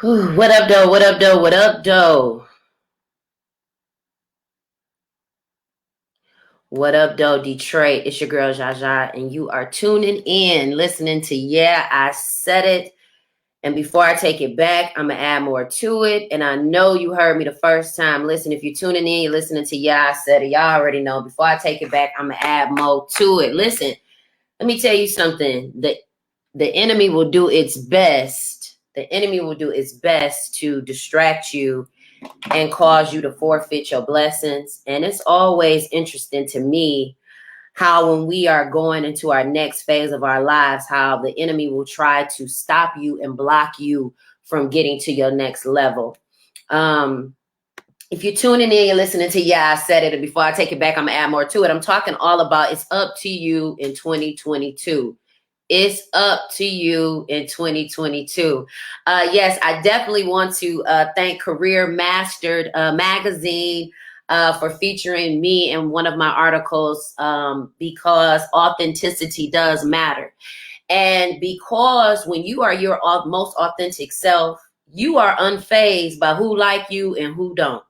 What up, though? What up, though? What up, though? What up, though, Detroit? It's your girl, Zsa Zsa, and you are tuning in, listening to Yeah, I Said It. And before I take it back, I'm going to add more to it. And I know you heard me the first time. Listen, if you're tuning in, you're listening to Yeah, I Said It. Y'all already know. Before I take it back, I'm going to add more to it. Listen, let me tell you something. The enemy will do its best. The enemy will do its best to distract you and cause you to forfeit your blessings. And it's always interesting to me how when we are going into our next phase of our lives, how the enemy will try to stop you and block you from getting to your next level. If you're tuning in, you're listening to Yeah, I Said It. And before I take it back, I'm going to add more to it. I'm talking all about it's up to you in 2022. It's up to you in 2022. Yes, I definitely want to thank Career Mastered Magazine for featuring me in one of my articles because authenticity does matter. And because when you are your most authentic self, you are unfazed by who like you and who don't.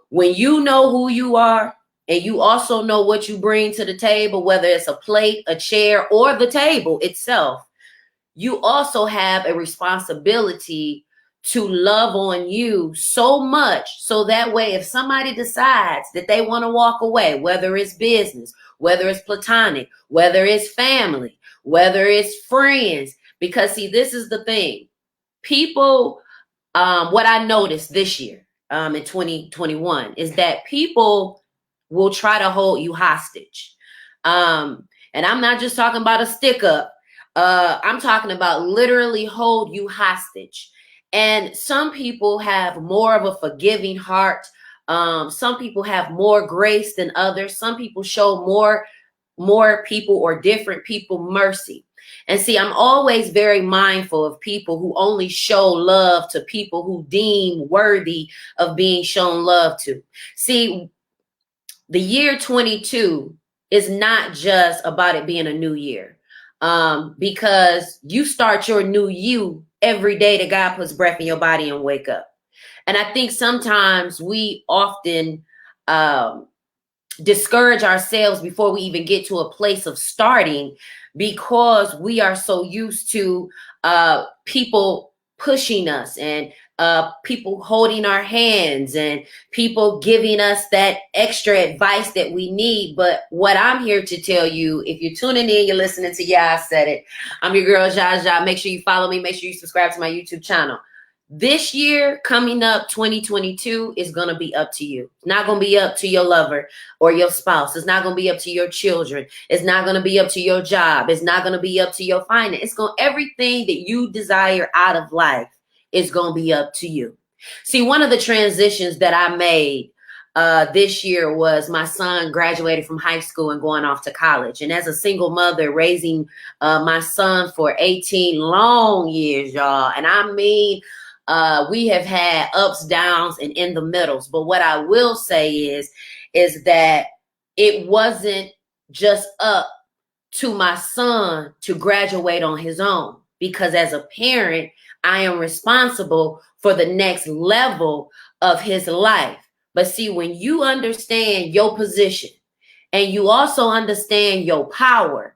When you know who you are, and you also know what you bring to the table, whether it's a plate, a chair, or the table itself, you also have a responsibility to love on you so much so that way if somebody decides that they want to walk away, whether it's business, whether it's platonic, whether it's family, whether it's friends, because see, this is the thing. People, what I noticed this year, in 2021 is that people will try to hold you hostage. And I'm not just talking about a stick up. I'm talking about literally hold you hostage. And some people have more of a forgiving heart. Some people have more grace than others. Some people show more people or different people mercy. And see, I'm always very mindful of people who only show love to people who deem worthy of being shown love to. See, the year 22 is not just about it being a new year, because you start your new you every day that God puts breath in your body and wake up. And I think sometimes we often discourage ourselves before we even get to a place of starting because we are so used to people pushing us and people holding our hands and people giving us that extra advice that we need. But what I'm here to tell you, if you're tuning in, you're listening to Yeah, I Said It. I'm your girl, Zsa Zsa. Make sure you follow me. Make sure you subscribe to my YouTube channel. This year coming up, 2022, is going to be up to you. It's not going to be up to your lover or your spouse. It's not going to be up to your children. It's not going to be up to your job. It's not going to be up to your finance. It's going everything that you desire out of life is going to be up to you. See, one of the transitions that I made this year was my son graduated from high school and going off to college. And as a single mother raising my son for 18 long years, y'all, and I mean, we have had ups, downs, and in the middles. But what I will say is that it wasn't just up to my son to graduate on his own, because as a parent, I am responsible for the next level of his life. But see, when you understand your position and you also understand your power,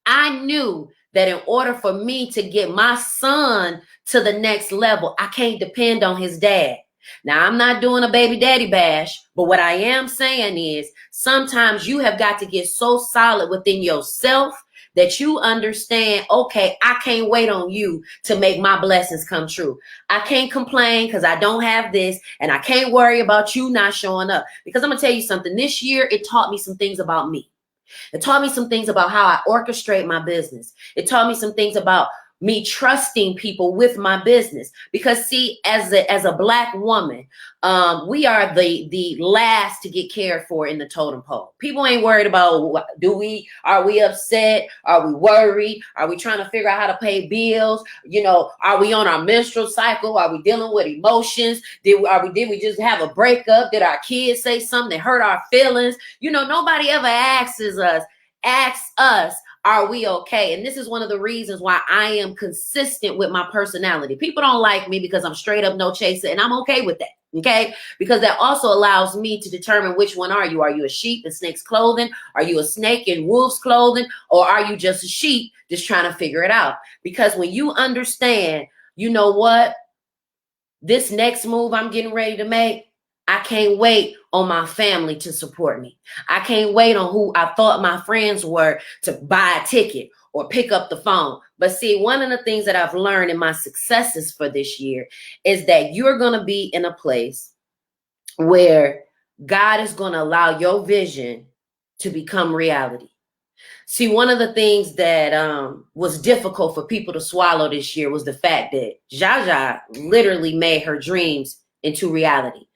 I knew that in order for me to get my son to the next level, I can't depend on his dad. Now, I'm not doing a baby daddy bash, but what I am saying is sometimes you have got to get so solid within yourself that you understand, okay, I can't wait on you to make my blessings come true. I can't complain because I don't have this, and I can't worry about you not showing up. Because I'm going to tell you something. This year, it taught me some things about me. It taught me some things about how I orchestrate my business. It taught me some things about me trusting people with my business. Because see, as a Black woman, we are the last to get cared for in the totem pole. People ain't worried about are we upset? Are we worried? Are we trying to figure out how to pay bills? You know, are we on our menstrual cycle? Are we dealing with emotions? Did we just have a breakup? Did our kids say something that hurt our feelings? You know, nobody ever asks us, are we okay? And this is one of the reasons why I am consistent with my personality. People don't like me because I'm straight up no chaser, and I'm okay with that. Okay, because that also allows me to determine which one are you. Are you a sheep in snake's clothing? Are you a snake in wolf's clothing? Or are you just a sheep just trying to figure it out? Because when you understand, you know what, this next move I'm getting ready to make, I can't wait on my family to support me. I can't wait on who I thought my friends were to buy a ticket or pick up the phone. But see, one of the things that I've learned in my successes for this year is that you're going to be in a place where God is going to allow your vision to become reality. See, one of the things that was difficult for people to swallow this year was the fact that Zsa Zsa literally made her dreams into reality.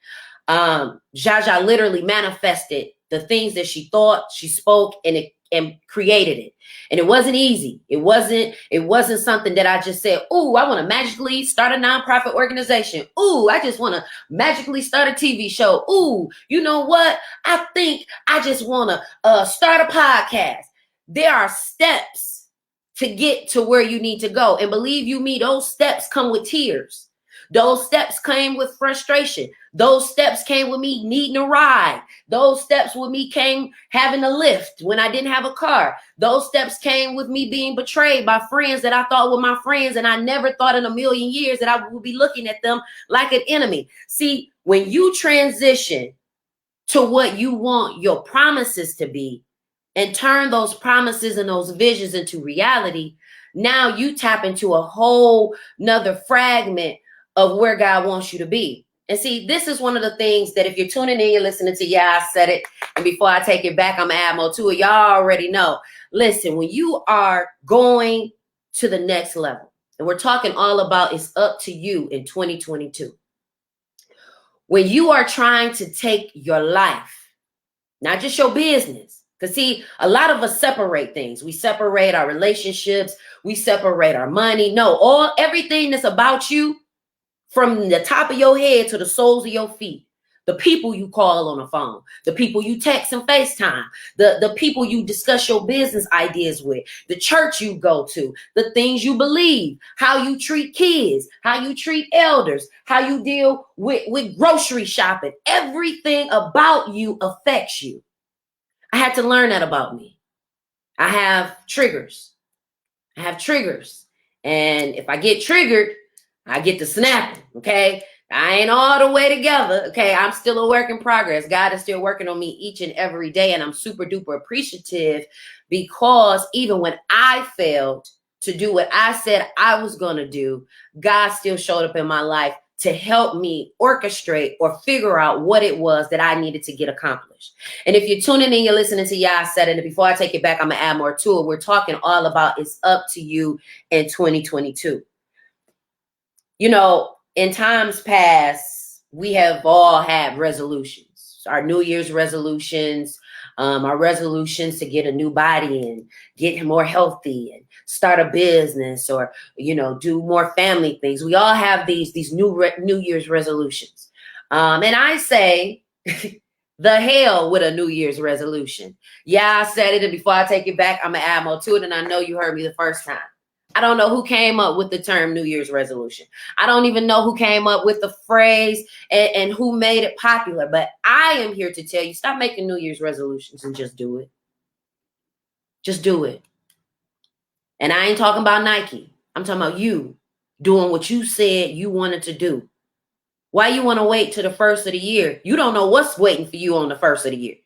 Zsa Zsa literally manifested the things that she thought, she spoke, and created it. And it wasn't easy. It wasn't something that I just said, "Ooh, I want to magically start a nonprofit organization. Ooh, I just want to magically start a TV show. Ooh, you know what? I think I just want to start a podcast." There are steps to get to where you need to go. And believe you me, those steps come with tears. Those steps came with frustration. Those steps came with me needing a ride. Those steps with me came having a lift when I didn't have a car. Those steps came with me being betrayed by friends that I thought were my friends, and I never thought in a million years that I would be looking at them like an enemy. See, when you transition to what you want your promises to be, and turn those promises and those visions into reality, now you tap into a whole nother fragment of where God wants you to be. And see, this is one of the things that if you're tuning in, you're listening to, yeah, I said it. And before I take it back, I'm going to add more to it. Y'all already know. Listen, when you are going to the next level, and we're talking all about it's up to you in 2022. When you are trying to take your life, not just your business, because see, a lot of us separate things. We separate our relationships. We separate our money. No, everything that's about you, from the top of your head to the soles of your feet. The people you call on the phone, the people you text and FaceTime, the people you discuss your business ideas with, the church you go to, the things you believe, how you treat kids, how you treat elders, how you deal with grocery shopping. Everything about you affects you. I had to learn that about me. I have triggers. And if I get triggered, I get to snapping, okay? I ain't all the way together, okay? I'm still a work in progress. God is still working on me each and every day, and I'm super duper appreciative because even when I failed to do what I said I was going to do, God still showed up in my life to help me orchestrate or figure out what it was that I needed to get accomplished. And if you're tuning in, you're listening to Yeah, I Said It. And before I take it back, I'm going to add more to it. We're talking all about it's up to you in 2022. You know, in times past, we have all had resolutions, our New Year's resolutions, our resolutions to get a new body and get more healthy and start a business or, you know, do more family things. We all have these New Year's resolutions. And I say the hell with a New Year's resolution. Yeah, I said it. And before I take it back, I'm going to add more to it. And I know you heard me the first time. I don't know who came up with the term New Year's resolution. I don't even know who came up with the phrase and who made it popular. But I am here to tell you, stop making New Year's resolutions and just do it. Just do it. And I ain't talking about Nike. I'm talking about you doing what you said you wanted to do. Why you want to wait till the first of the year? You don't know what's waiting for you on the first of the year.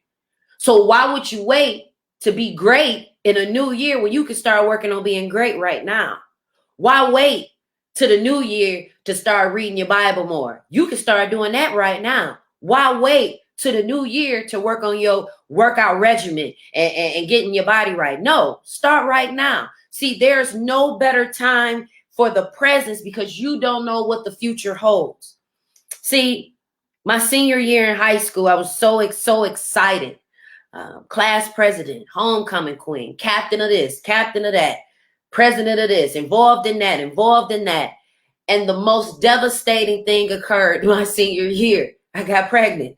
So why would you wait to be great in a new year when you can start working on being great right now? Why wait to the new year to start reading your Bible more? You can start doing that right now. Why wait to the new year to work on your workout regimen and getting your body right? No, start right now. See, there's no better time for the presence because you don't know what the future holds. See, my senior year in high school, I was so excited. Class president, homecoming queen, captain of this, captain of that, president of this, involved in that. And the most devastating thing occurred my senior year. I got pregnant.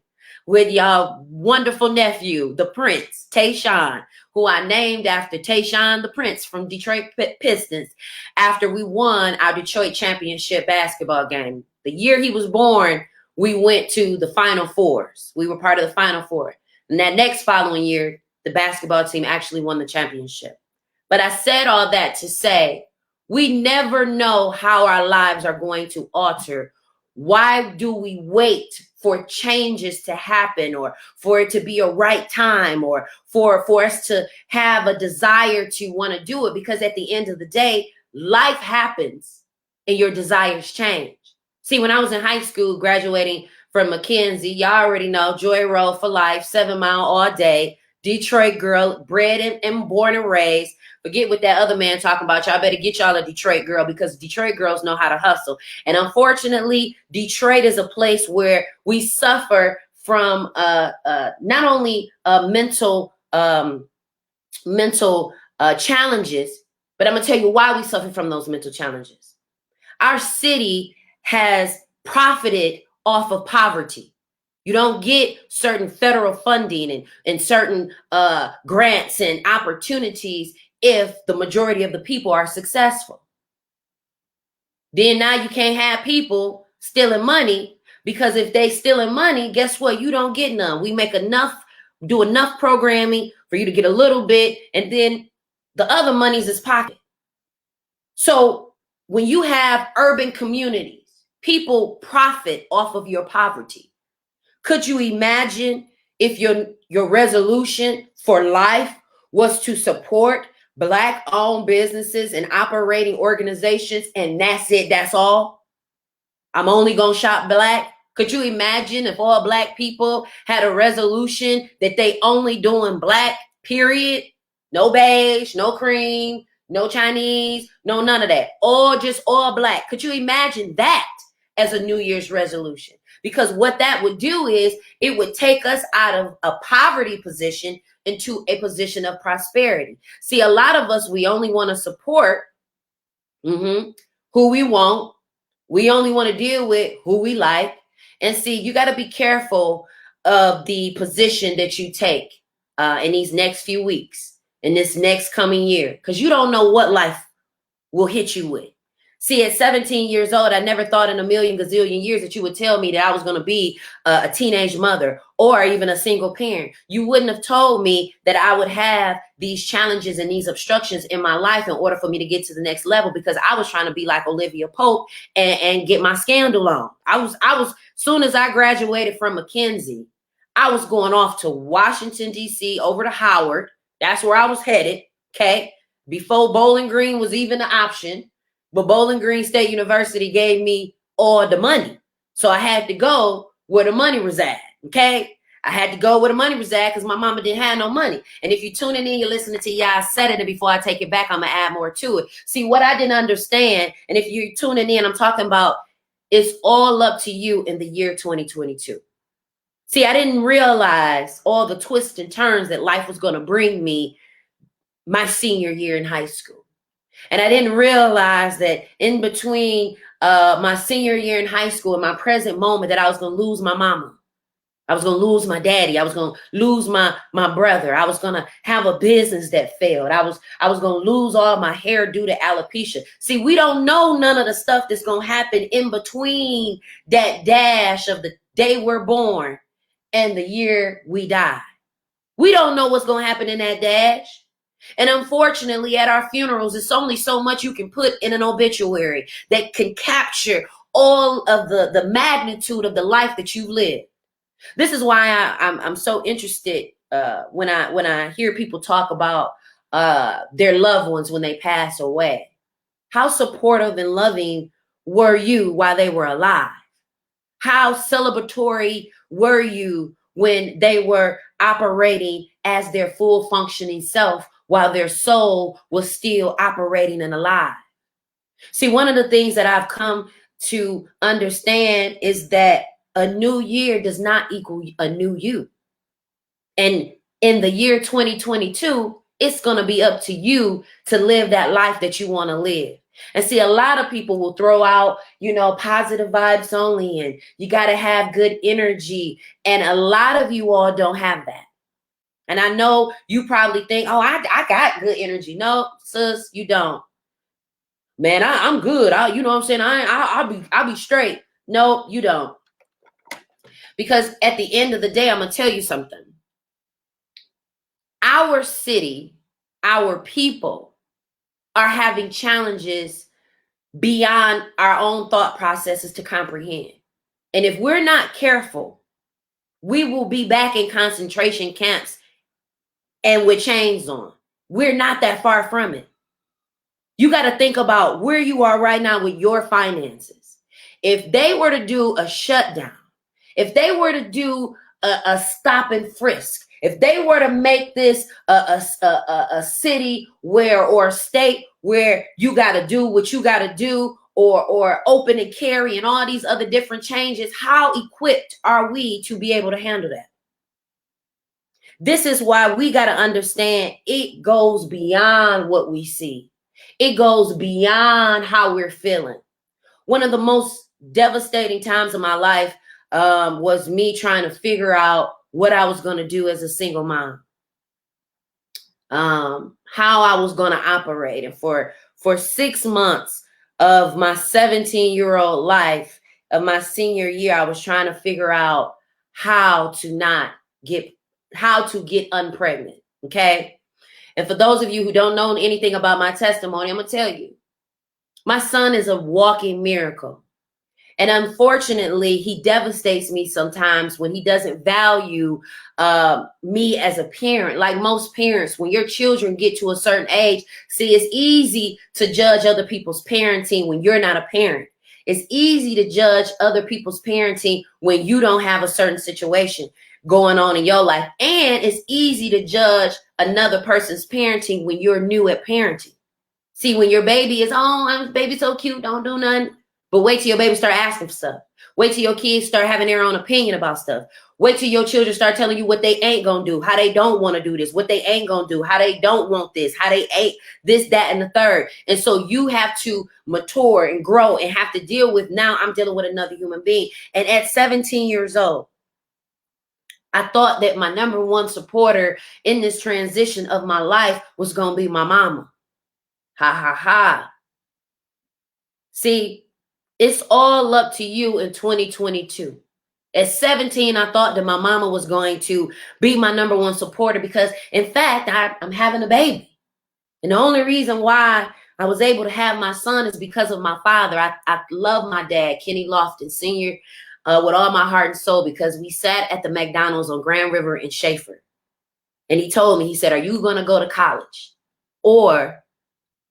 with y'all wonderful nephew, the Prince, Tayshaun, who I named after Tayshaun the Prince from Detroit Pistons after we won our Detroit championship basketball game. The year he was born, we went to the Final Fours. We were part of the Final Four. And that next following year, the basketball team actually won the championship. But I said all that to say, we never know how our lives are going to alter. Why do we wait for changes to happen, or for it to be a right time, or for us to have a desire to want to do it? Because at the end of the day, life happens and your desires change. See, when I was in high school, graduating from Mackenzie, y'all already know, Joy Road for life, 7 Mile all day, Detroit girl, bred and born and raised. Forget what that other man talking about. Y'all better get y'all a Detroit girl, because Detroit girls know how to hustle. And unfortunately, Detroit is a place where we suffer from not only mental challenges, but I'm going to tell you why we suffer from those mental challenges. Our city has profited off of poverty. You don't get certain federal funding and certain grants and opportunities if the majority of the people are successful. Then now you can't have people stealing money, because if they stealing money, guess what? You don't get none. We make enough, do enough programming for you to get a little bit, and then the other money's is pocket. So when you have urban communities, people profit off of your poverty. Could you imagine if your resolution for life was to support Black-owned businesses and operating organizations, and that's it, that's all? I'm only going to shop Black. Could you imagine if all Black people had a resolution that they only doing Black, period? No beige, no cream, no Chinese, no none of that. Just all Black. Could you imagine that as a New Year's resolution? Because what that would do is it would take us out of a poverty position into a position of prosperity. See, a lot of us, we only want to support who we want. We only want to deal with who we like. And see, you got to be careful of the position that you take in these next few weeks, in this next coming year, because you don't know what life will hit you with. See, at 17 years old, I never thought in a million gazillion years that you would tell me that I was going to be a teenage mother or even a single parent. You wouldn't have told me that I would have these challenges and these obstructions in my life in order for me to get to the next level, because I was trying to be like Olivia Pope and get my scandal on. I was, soon as I graduated from Mackenzie, I was going off to Washington, D.C., over to Howard. That's where I was headed, okay? Before Bowling Green was even an option. But Bowling Green State University gave me all the money. So I had to go where the money reside, okay? I had to go where the money reside because my mama didn't have no money. And if you're tuning in, you're listening to Zsa Said It, and before I take it back, I'm going to add more to it. See, what I didn't understand, and if you're tuning in, I'm talking about it's all up to you in the year 2022. See, I didn't realize all the twists and turns that life was going to bring me my senior year in high school. And I didn't realize that in between my senior year in high school and my present moment that I was going to lose my mama. I was going to lose my daddy. I was going to lose my brother. I was going to have a business that failed. I was going to lose all my hair due to alopecia. See, we don't know none of the stuff that's going to happen in between that dash of the day we're born and the year we die. We don't know what's going to happen in that dash. And unfortunately, at our funerals, it's only so much you can put in an obituary that can capture all of the magnitude of the life that you lived. This is why I'm so interested when I hear people talk about their loved ones when they pass away. How supportive and loving were you while they were alive? How celebratory were you when they were operating as their full functioning self while their soul was still operating and alive? See, one of the things that I've come to understand is that a new year does not equal a new you. And in the year 2022, it's going to be up to you to live that life that you want to live. And see, a lot of people will throw out, positive vibes only, and you got to have good energy. And a lot of you all don't have that. And I know you probably think, oh, I got good energy. No, sis, you don't. Man, I'm good. You know what I'm saying? I'll be straight. No, you don't. Because at the end of the day, I'm going to tell you something. Our city, our people are having challenges beyond our own thought processes to comprehend. And if we're not careful, we will be back in concentration camps and with chains on. We're not that far from it. You got to think about where you are right now with your finances. If they were to do a shutdown, if they were to do a stop and frisk, if they were to make this a city or a state where you got to do what you got to do, or open and carry and all these other different changes, how equipped are we to be able to handle that? This is why we got to understand it goes beyond what we see. It goes beyond how we're feeling. One of the most devastating times of my life was me trying to figure out what I was going to do as a single mom, how I was going to operate. And for 6 months of my 17-year-old life, of my senior year, I was trying to figure out how to get unpregnant. Okay. And for those of you who don't know anything about my testimony, I'm going to tell you, my son is a walking miracle. And unfortunately, he devastates me sometimes when he doesn't value me as a parent. Like most parents, when your children get to a certain age, see, it's easy to judge other people's parenting when you're not a parent. It's easy to judge other people's parenting when you don't have a certain situation going on in your life. And it's easy to judge another person's parenting when you're new at parenting. See, when your baby is, baby's so cute, don't do nothing. But wait till your baby start asking for stuff. Wait till your kids start having their own opinion about stuff. Wait till your children start telling you what they ain't going to do, how they don't want to do this, what they ain't going to do, how they don't want this, how they ate this, that, and the third. And so you have to mature and grow and have to deal with, now I'm dealing with another human being. And at 17 years old, I thought that my number one supporter in this transition of my life was going to be my mama. Ha, ha, ha. See, it's all up to you in 2022. At 17, I thought that my mama was going to be my number one supporter because, in fact, I'm having a baby. And the only reason why I was able to have my son is because of my father. I love my dad, Kenny Lofton Sr., with all my heart and soul, because we sat at the McDonald's on Grand River in Schaefer. And he told me, he said, are you going to go to college? Or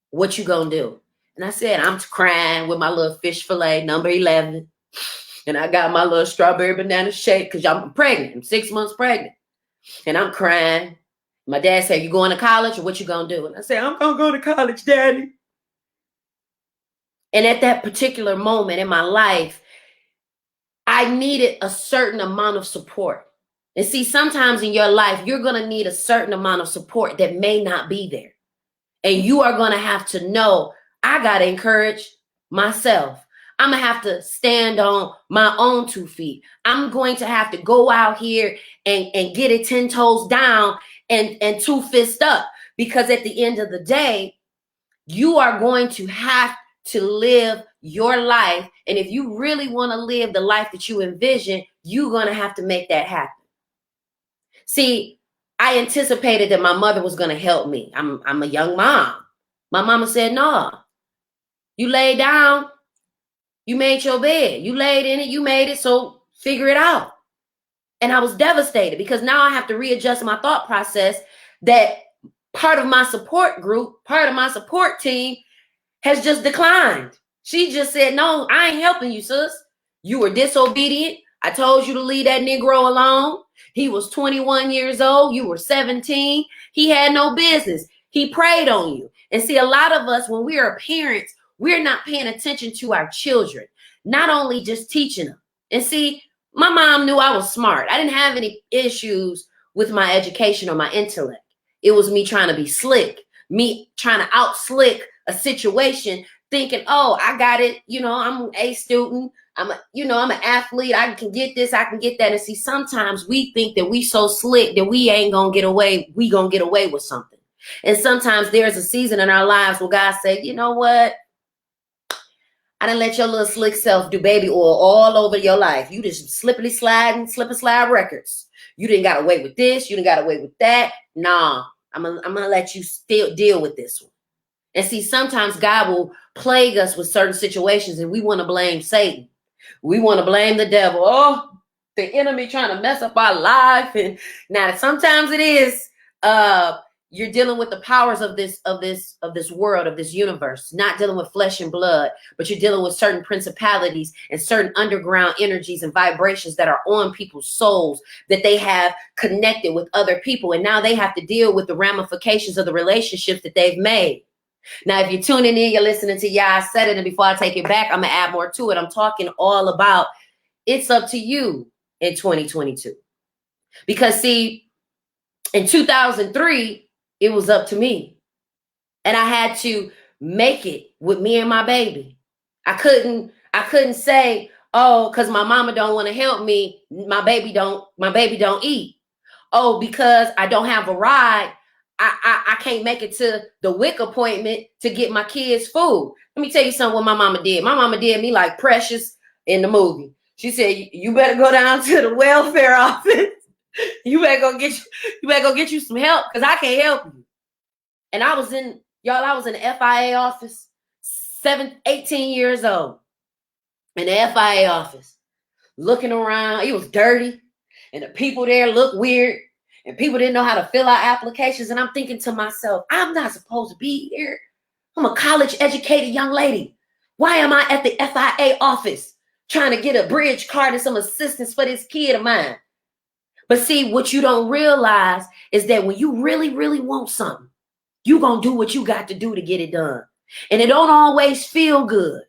what you going to do? And I said, I'm crying with my little fish fillet, number 11. And I got my little strawberry banana shake because I'm pregnant. I'm 6 months pregnant. And I'm crying. My dad said, you going to college or what you going to do? And I said, I'm going to go to college, Daddy. And at that particular moment in my life, I needed a certain amount of support. And see, sometimes in your life, you're going to need a certain amount of support that may not be there. And you are going to have to know, I got to encourage myself. I'm going to have to stand on my own 2 feet. I'm going to have to go out here and get it 10 toes down and 2 fists up. Because at the end of the day, you are going to have to live your life. And if you really want to live the life that you envision, you're going to have to make that happen. See, I anticipated that my mother was going to help me. I'm a young mom. My mama said, no. You lay down, you made your bed, you laid in it, you made it, so figure it out. And I was devastated because now I have to readjust my thought process that part of my support group, part of my support team has just declined. She just said, no, I ain't helping you, sis. You were disobedient. I told you to leave that Negro alone. He was 21 years old. You were 17. He had no business. He preyed on you. And see, a lot of us, when we are parents, we're not paying attention to our children, not only just teaching them. And see, my mom knew I was smart. I didn't have any issues with my education or my intellect. It was me trying to be slick, me trying to out-slick a situation thinking, oh, I got it. I'm an A student. I'm an athlete. I can get this. I can get that. And see, sometimes we think that we so slick that we ain't going to get away. We going to get away with something. And sometimes there's a season in our lives where God said, you know what? I done let your little slick self do baby oil all over your life. You just slip and slide records. You didn't got away with this. You didn't got away with that. Nah, I'm gonna let you still deal with this one. And see, sometimes God will plague us with certain situations and we want to blame Satan. We want to blame the devil. Oh, the enemy trying to mess up our life. And now sometimes it is, you're dealing with the powers of this world, of this universe, not dealing with flesh and blood, but you're dealing with certain principalities and certain underground energies and vibrations that are on people's souls that they have connected with other people. And now they have to deal with the ramifications of the relationships that they've made. Now, if you're tuning in, you're listening to I Said It. And before I take it back, I'm going to add more to it. I'm talking all about it's up to you in 2022. Because see, in 2003, it was up to me. And I had to make it with me and my baby. I couldn't say, oh, because my mama don't want to help me, my baby don't eat. Oh, because I don't have a ride, I can't make it to the WIC appointment to get my kids food. Let me tell you something what my mama did. My mama did me like Precious in the movie. She said, you better go down to the welfare office. You better go get you some help because I can't help you. And I was in the FIA office, 18 years old. In the FIA office, looking around. It was dirty. And the people there looked weird. And people didn't know how to fill out applications. And I'm thinking to myself, I'm not supposed to be here. I'm a college-educated young lady. Why am I at the FIA office trying to get a bridge card and some assistance for this kid of mine? But see, what you don't realize is that when you really, really want something, you're going to do what you got to do to get it done. And it don't always feel good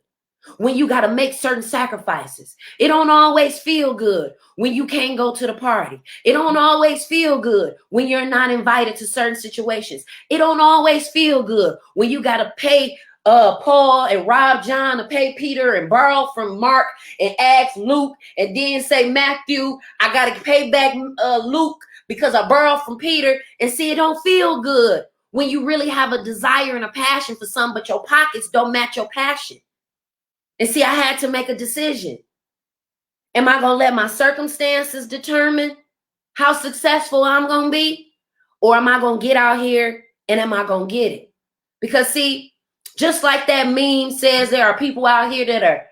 when you got to make certain sacrifices. It don't always feel good when you can't go to the party. It don't always feel good when you're not invited to certain situations. It don't always feel good when you got to pay Paul and rob John to pay Peter and borrow from Mark and ask Luke and then say, Matthew, I got to pay back Luke because I borrowed from Peter. And see, it don't feel good when you really have a desire and a passion for something, but your pockets don't match your passion. And see, I had to make a decision. Am I going to let my circumstances determine how successful I'm going to be? Or am I going to get out here and am I going to get it? Because see, just like that meme says, there are people out here that are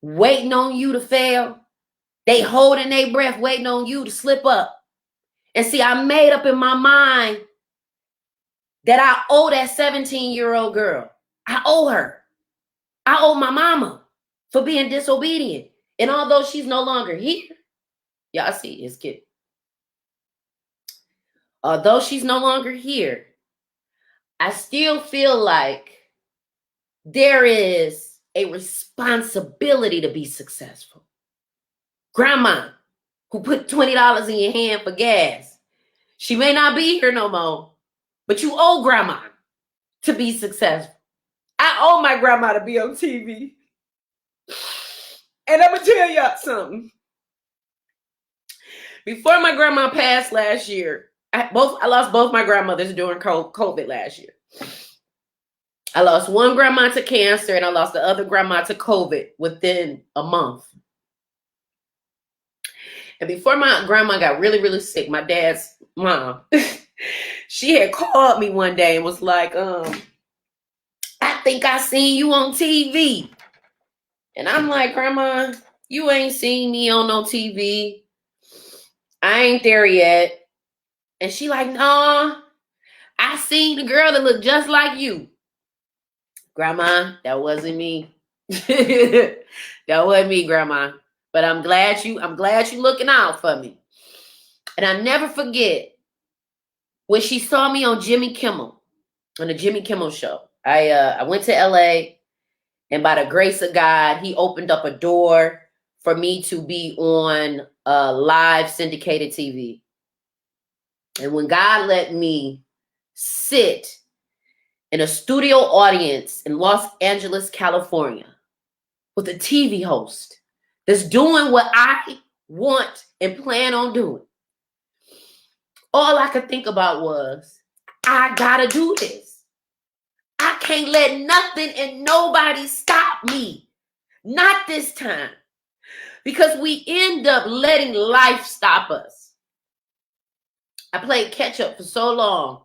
waiting on you to fail. They holding their breath, waiting on you to slip up. And see, I made up in my mind that I owe that 17-year-old girl. I owe her. I owe my mama for being disobedient. And although she's no longer here, y'all see, it's good. Although she's no longer here, I still feel like there is a responsibility to be successful. Grandma, who put $20 in your hand for gas, she may not be here no more, but you owe grandma to be successful. I owe my grandma to be on TV. And I'm going to tell y'all something. Before my grandma passed last year, I lost both my grandmothers during COVID last year. I lost one grandma to cancer and I lost the other grandma to COVID within a month. And before my grandma got really, really sick, my dad's mom, she had called me one day and was like, I think I seen you on TV. And I'm like, Grandma, you ain't seen me on no TV. I ain't there yet. And she like, nah, I seen the girl that looked just like you. Grandma, that wasn't me. That wasn't me, Grandma. But I'm glad you looking out for me. And I never forget when she saw me on Jimmy Kimmel, on the Jimmy Kimmel show. I went to LA, and by the grace of God, he opened up a door for me to be on live syndicated TV. And when God let me sit in a studio audience in Los Angeles, California, with a TV host that's doing what I want and plan on doing. All I could think about was, I gotta do this. I can't let nothing and nobody stop me. Not this time. Because we end up letting life stop us. I played catch up for so long,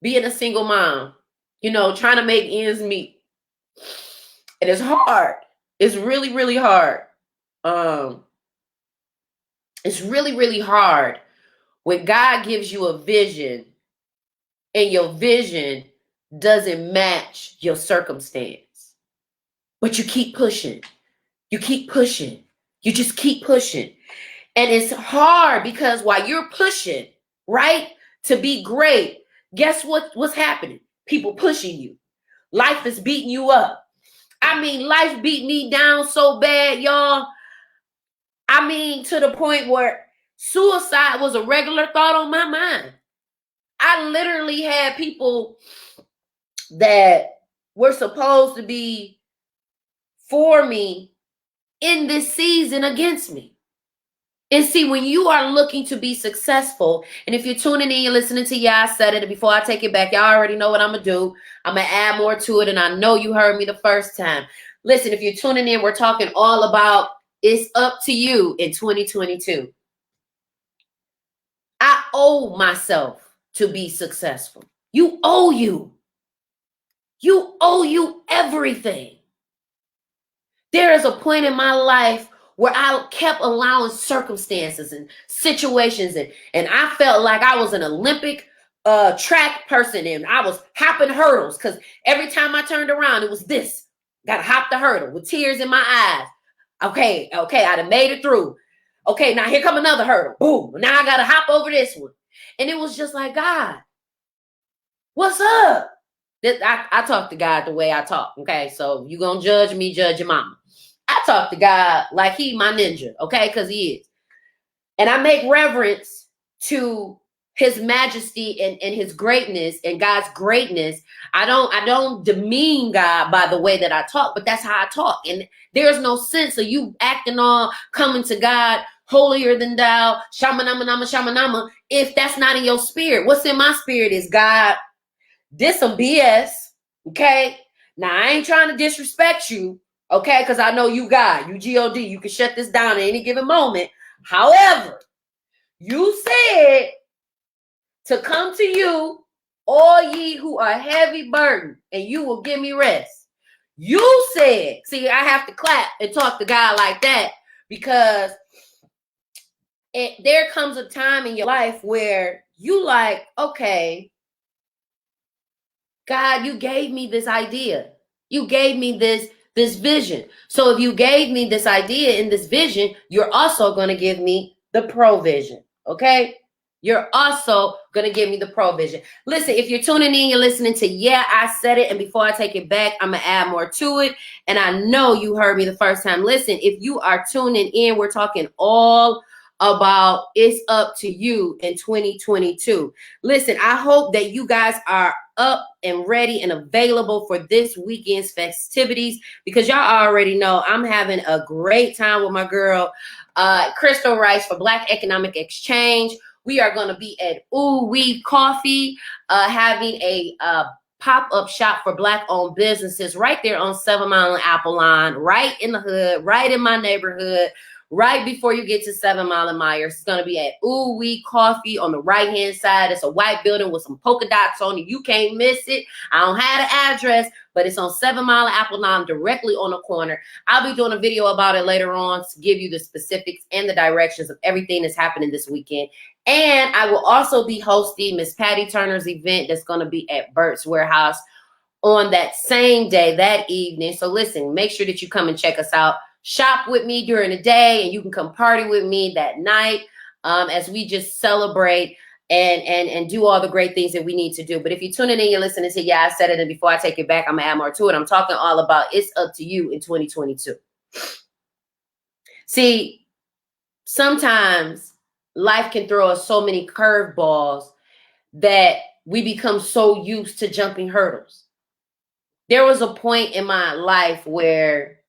being a single mom, trying to make ends meet. And it's hard. It's really, really hard. It's really, really hard when God gives you a vision and your vision doesn't match your circumstance. But you keep pushing. You keep pushing. You just keep pushing. And it's hard because while you're pushing, right, to be great, guess what's happening? People pushing you. Life is beating you up. I mean, life beat me down so bad, y'all. I mean, to the point where suicide was a regular thought on my mind. I literally had people that were supposed to be for me in this season against me. And see, when you are looking to be successful, and if you're tuning in, you're listening to I Said It, and before I take it back, y'all already know what I'm going to do. I'm going to add more to it, and I know you heard me the first time. Listen, if you're tuning in, we're talking all about it's up to you in 2022. I owe myself to be successful. You owe you. You owe you everything. There is a point in my life where I kept allowing circumstances and situations, and I felt like I was an Olympic track person, and I was hopping hurdles because every time I turned around, it was this. Gotta hop the hurdle with tears in my eyes. Okay, I'd have made it through. Okay, now here come another hurdle. Boom, now I gotta hop over this one. And it was just like, God, what's up? I talk to God the way I talk, okay? So you gonna judge me, judge your mama. I talk to God like he my ninja, okay? Because he is. And I make reverence to his majesty and his greatness and God's greatness. I don't demean God by the way that I talk, but that's how I talk. And there's no sense of you acting all coming to God holier than thou, shamanama, if that's not in your spirit. What's in my spirit is, God, this some BS, okay? Now, I ain't trying to disrespect you, okay? Because I know you God, you God. You can shut this down at any given moment. However, you said to come to you, all ye who are heavy burdened, and you will give me rest. You said, see, I have to clap and talk to God like that because there comes a time in your life where you like, okay, God, you gave me this idea. You gave me this vision. So if you gave me this idea and this vision, you're also going to give me the provision. Okay? You're also going to give me the provision. Listen, if you're tuning in, you're listening to I Said It. And before I take it back, I'm going to add more to it. And I know you heard me the first time. Listen, if you are tuning in, we're talking all about it's up to you in 2022. Listen, I hope that you guys are up and ready and available for this weekend's festivities because y'all already know I'm having a great time with my girl, Crystal Rice for Black Economic Exchange. We are going to be at Ooh Wee Coffee, having a pop-up shop for Black-owned businesses right there on 7 Mile and Apple Line, right in the hood, right in my neighborhood. Right before you get to 7 Mile and Myers, it's going to be at Ooh Wee Coffee on the right-hand side. It's a white building with some polka dots on it. You can't miss it. I don't have the address, but it's on 7 Mile and Apple Line, directly on the corner. I'll be doing a video about it later on to give you the specifics and the directions of everything that's happening this weekend. And I will also be hosting Miss Patty Turner's event that's going to be at Burt's Warehouse on that same day, that evening. So listen, make sure that you come and check us out. Shop with me during the day, and you can come party with me that night as we just celebrate and do all the great things that we need to do. But if you're tuning in, you're listening to I Said It, and before I take it back, I'm going to add more to it. I'm talking all about it's up to you in 2022. See, sometimes life can throw us so many curveballs that we become so used to jumping hurdles. There was a point in my life where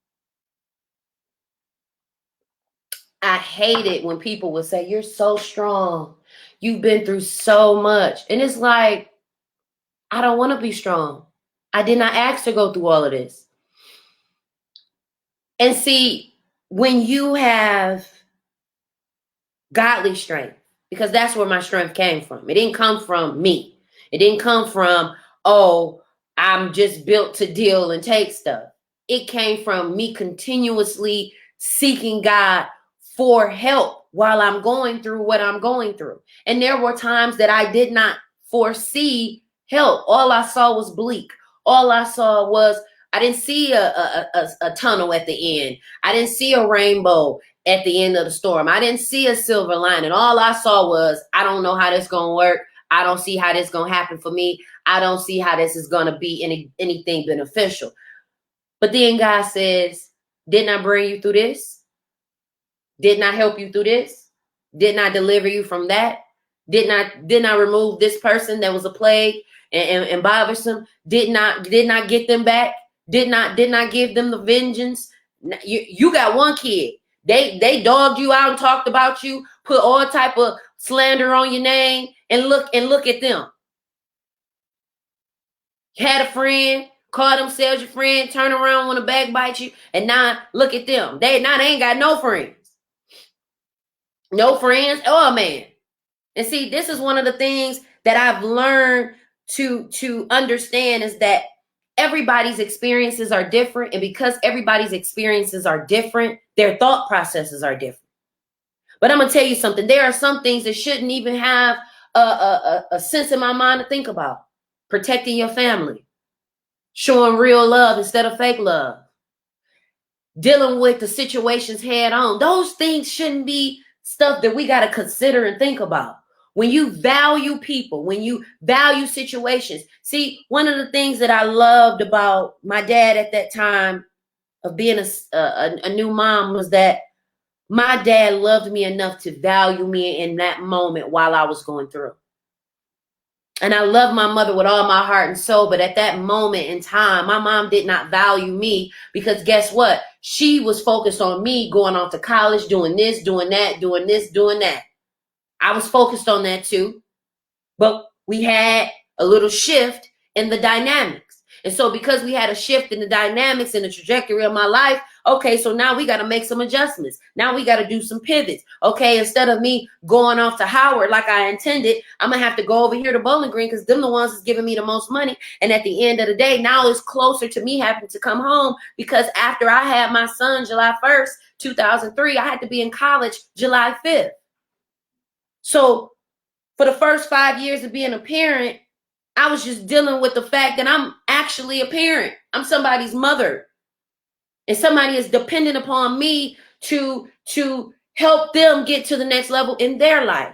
I hated when people would say, "You're so strong. You've been through so much." And it's like, I don't want to be strong. I did not ask to go through all of this. And see, when you have godly strength, because that's where my strength came from. It didn't come from me. It didn't come from, oh, I'm just built to deal and take stuff. It came from me continuously seeking God for help while I'm going through what I'm going through. And there were times that I did not foresee help. All I saw was bleak. All I saw was, I didn't see a tunnel at the end. I didn't see a rainbow at the end of the storm. I didn't see a silver lining. All I saw was, I don't know how this is going to work. I don't see how this is going to happen for me. I don't see how this is going to be anything beneficial. But then God says, didn't I bring you through this? Didn't I help you through this? Didn't I deliver you from that? Didn't I remove this person that was a plague and bothersome? Didn't I get them back? Didn't I give them the vengeance? You got one kid. They dogged you out and talked about you, put all type of slander on your name, and look at them. You had a friend, call themselves your friend, turn around, want to backbite you, and now look at them. They ain't got no friends. No friends or a man. And see, this is one of the things that I've learned to understand is that everybody's experiences are different. And because everybody's experiences are different, their thought processes are different. But I'm going to tell you something. There are some things that shouldn't even have a sense in my mind to think about. Protecting your family. Showing real love instead of fake love. Dealing with the situations head on. Those things shouldn't be stuff that we got to consider and think about. When you value people, when you value situations. See, one of the things that I loved about my dad at that time of being a new mom was that my dad loved me enough to value me in that moment while I was going through. And I love my mother with all my heart and soul. But at that moment in time, my mom did not value me because guess what? She was focused on me going off to college, doing this, doing that, doing this, doing that. I was focused on that too. But we had a little shift in the dynamics. And so because we had a shift in the dynamics and the trajectory of my life, okay, so now we got to make some adjustments. Now we got to do some pivots. Okay, instead of me going off to Howard like I intended, I'm going to have to go over here to Bowling Green because them the ones that's giving me the most money. And at the end of the day, now it's closer to me having to come home because after I had my son July 1st, 2003, I had to be in college July 5th. So for the first 5 years of being a parent, I was just dealing with the fact that I'm actually a parent. I'm somebody's mother. And somebody is dependent upon me to help them get to the next level in their life.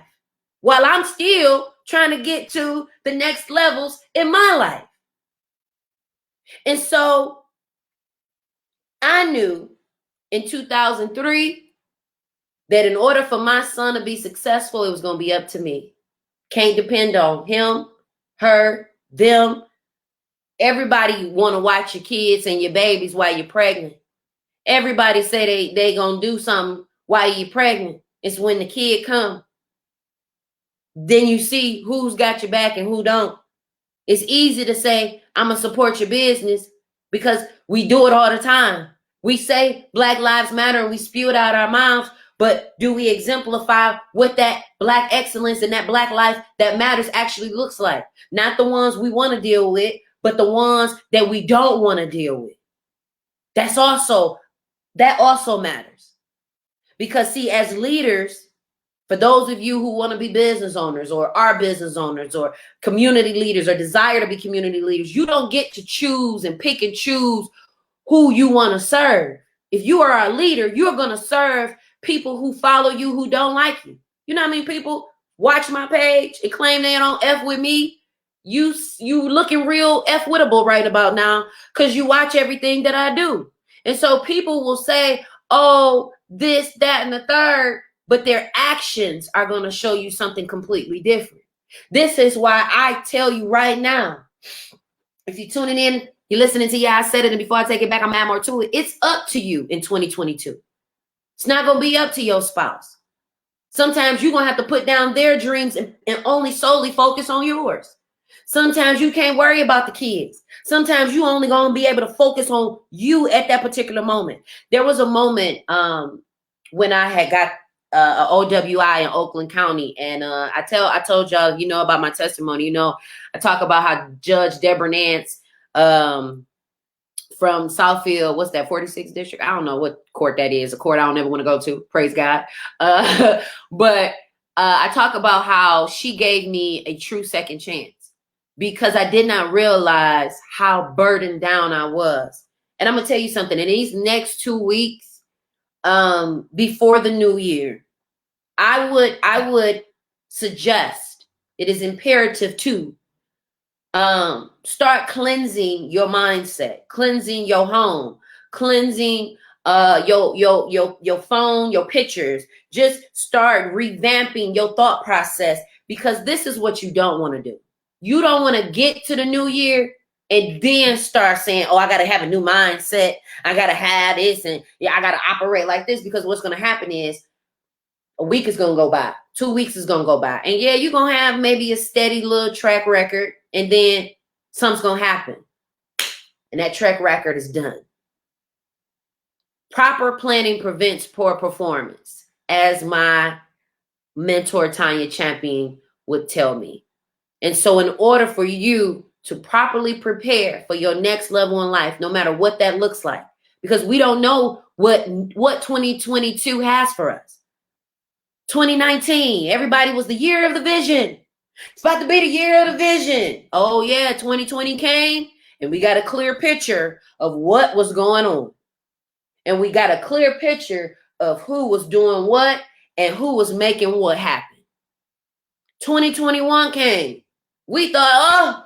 While I'm still trying to get to the next levels in my life. And so I knew in 2003 that in order for my son to be successful, it was going to be up to me. Can't depend on him, her, them. Everybody want to watch your kids and your babies while you're pregnant. Everybody say they going to do something while you're pregnant. It's when the kid come. Then you see who's got your back and who don't. It's easy to say, I'm going to support your business because we do it all the time. We say Black Lives Matter and we spew it out our mouths, but do we exemplify what that Black excellence and that Black life that matters actually looks like? Not the ones we want to deal with, but the ones that we don't want to deal with. That also matters. Because see, as leaders, for those of you who want to be business owners or are business owners or community leaders or desire to be community leaders, you don't get to choose and pick and choose who you want to serve. If you are a leader, you're going to serve people who follow you who don't like you. You know how many people watch my page and claim they don't F with me? You looking real F-wittable right about now because you watch everything that I do. And so people will say, oh, this, that, and the third, but their actions are going to show you something completely different. This is why I tell you right now, if you're tuning in, you're listening to I Said It, and before I take it back, I'm add more to it. It's up to you in 2022. It's not going to be up to your spouse. Sometimes you're going to have to put down their dreams and only solely focus on yours. Sometimes you can't worry about the kids. Sometimes you only going to be able to focus on you at that particular moment. There was a moment when I had got an OWI in Oakland County, and I told y'all, about my testimony. I talk about how Judge Deborah Nance from Southfield, what's that, 46th district? I don't know what court that is, a court I don't ever want to go to, praise God. But I talk about how she gave me a true second chance because I did not realize how burdened down I was. And I'm going to tell you something, in these next 2 weeks, before the new year, I would suggest, it is imperative to start cleansing your mindset, cleansing your home, cleansing your phone, your pictures. Just start revamping your thought process, because this is what you don't want to do. You don't want to get to the new year and then start saying, oh, I got to have a new mindset. I got to have this, and I got to operate like this, because what's going to happen is a week is going to go by. 2 weeks is going to go by. And yeah, you're going to have maybe a steady little track record, and then something's going to happen. And that track record is done. Proper planning prevents poor performance, as my mentor, Tanya Champion, would tell me. And so in order for you to properly prepare for your next level in life, no matter what that looks like, because we don't know what 2022 has for us. 2019, everybody was the year of the vision. It's about to be the year of the vision. Oh yeah, 2020 came, and we got a clear picture of what was going on. And we got a clear picture of who was doing what and who was making what happen. 2021 came. We thought, oh,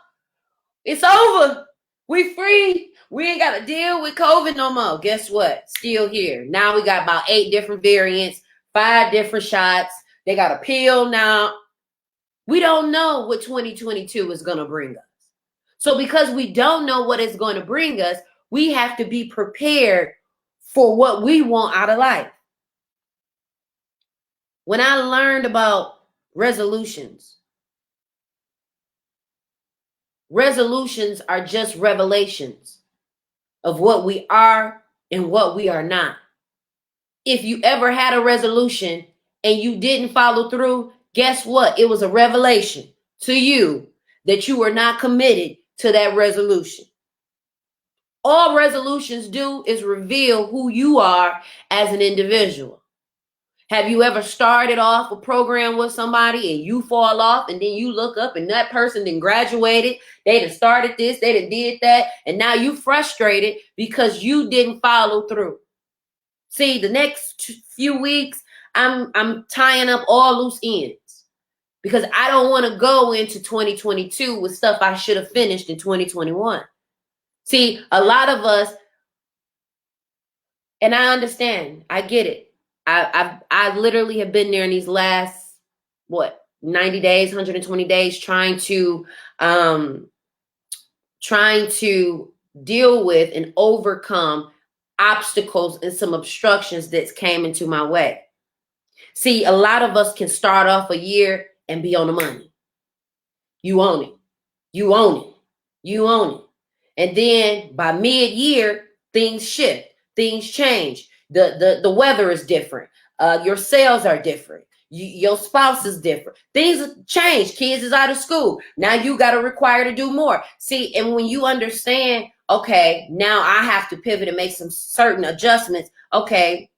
it's over. We free. We ain't got to deal with COVID no more. Guess what? Still here. Now we got about 8 different variants, 5 different shots. They got a pill now. We don't know what 2022 is going to bring us. So because we don't know what it's going to bring us, we have to be prepared for what we want out of life. When I learned about resolutions are just revelations of what we are and what we are not. If you ever had a resolution and you didn't follow through, guess what? It was a revelation to you that you were not committed to that resolution. All resolutions do is reveal who you are as an individual. Have you ever started off a program with somebody and you fall off, and then you look up and that person then graduated, they done started this, they done did that, and now you frustrated because you didn't follow through? See, the next few weeks, I'm tying up all loose ends, because I don't want to go into 2022 with stuff I should have finished in 2021. See, a lot of us, and I understand, I get it. I literally have been there in these last, 90 days, 120 days, trying to deal with and overcome obstacles and some obstructions that came into my way. See, a lot of us can start off a year and be on the money. You own it. You own it. You own it. And then by mid-year, things shift. Things change. The weather is different. Your sales are different. Your spouse is different. Things change. Kids is out of school. Now you got to require to do more. See, and when you understand, okay, now I have to pivot and make some certain adjustments. Okay,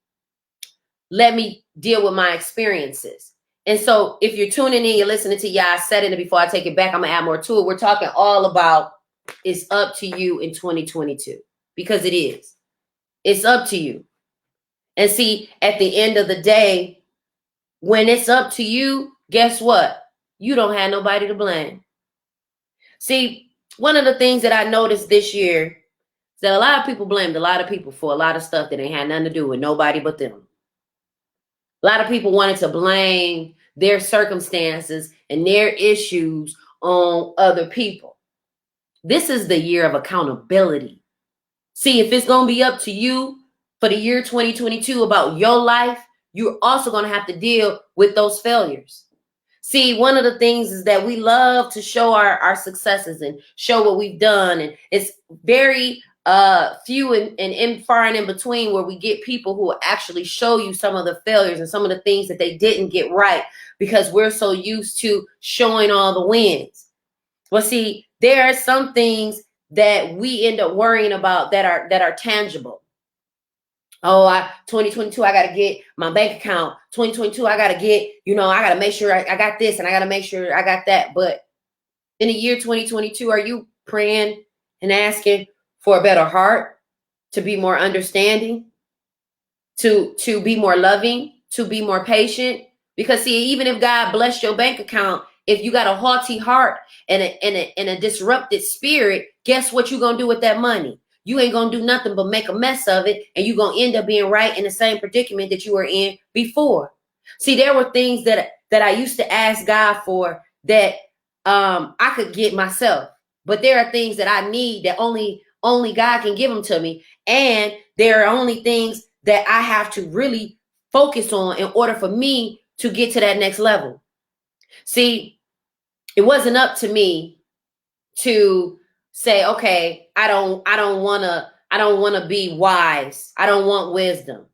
let me deal with my experiences. And so if you're tuning in, you're listening to I Said It, and before I take it back, I'm going to add more to it. We're talking all about it's up to you in 2022, because it is. It's up to you. And see, at the end of the day, when it's up to you, guess what? You don't have nobody to blame. See, one of the things that I noticed this year is that a lot of people blamed a lot of people for a lot of stuff that ain't had nothing to do with nobody but them. A lot of people wanted to blame their circumstances and their issues on other people. This is the year of accountability. See, if it's going to be up to you for the year 2022 about your life, you're also going to have to deal with those failures. See, one of the things is that we love to show our successes and show what we've done. And it's very few and far and in between where we get people who will actually show you some of the failures and some of the things that they didn't get right, because we're so used to showing all the wins. Well, see, there are some things that we end up worrying about that are tangible. Oh, 2022, I got to get my bank account. 2022, I got to get, I got to make sure I got this and I got to make sure I got that. But in the year 2022, are you praying and asking for a better heart, to be more understanding, to be more loving, to be more patient? Because see, even if God blessed your bank account, if you got a haughty heart and a disrupted spirit, guess what you're going to do with that money? You ain't going to do nothing but make a mess of it, and you're going to end up being right in the same predicament that you were in before. See, there were things that I used to ask God for that I could get myself. But there are things that I need that only God can give them to me. And there are only things that I have to really focus on in order for me to get to that next level. See, it wasn't up to me to say, okay, I don't want to be wise. I don't want wisdom.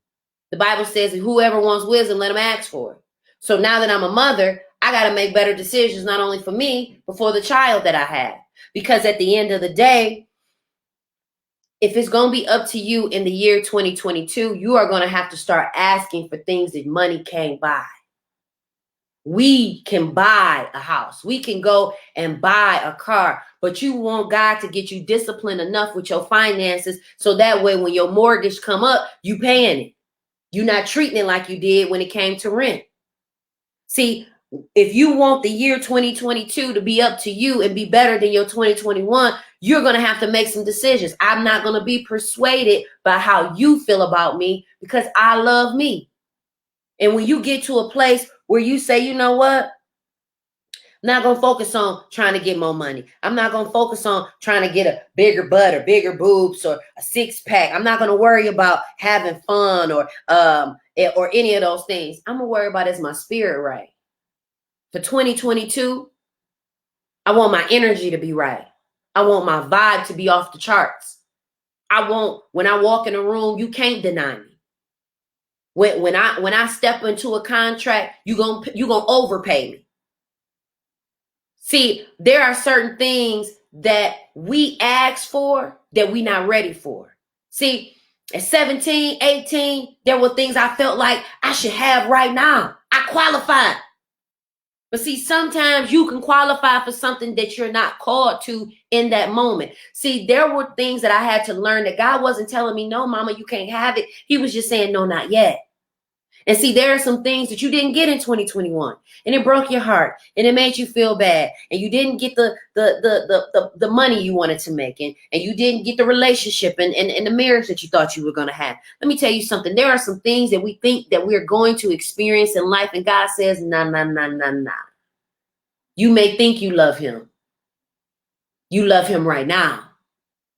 The Bible says that whoever wants wisdom, let him ask for it. So now that I'm a mother, I got to make better decisions, not only for me, but for the child that I have. Because at the end of the day, if it's going to be up to you in the year 2022, you are going to have to start asking for things that money can't buy. We can buy a house. We can go and buy a car, but you want God to get you disciplined enough with your finances so that way when your mortgage come up, you paying it. You're not treating it like you did when it came to rent. See, if you want the year 2022 to be up to you and be better than your 2021, you're going to have to make some decisions. I'm not going to be persuaded by how you feel about me, because I love me. And when you get to a place where you say, you know what? I'm not going to focus on trying to get more money. I'm not going to focus on trying to get a bigger butt or bigger boobs or a six pack. I'm not going to worry about having fun or any of those things. I'm going to worry about, is my spirit right? For 2022, I want my energy to be right. I want my vibe to be off the charts. When I walk in a room, you can't deny me. When I step into a contract, you gonna overpay me. See, there are certain things that we ask for that we not ready for. See, at 17, 18, there were things I felt like I should have right now. I qualified. But see, sometimes you can qualify for something that you're not called to in that moment. See, there were things that I had to learn that God wasn't telling me, no, mama, you can't have it. He was just saying, no, not yet. And see, there are some things that you didn't get in 2021, and it broke your heart, and it made you feel bad, and you didn't get the money you wanted to make, and you didn't get the relationship and the marriage that you thought you were going to have. Let me tell you something. There are some things that we think that we're going to experience in life, and God says, nah, nah, nah, nah, nah. You may think you love him. You love him right now,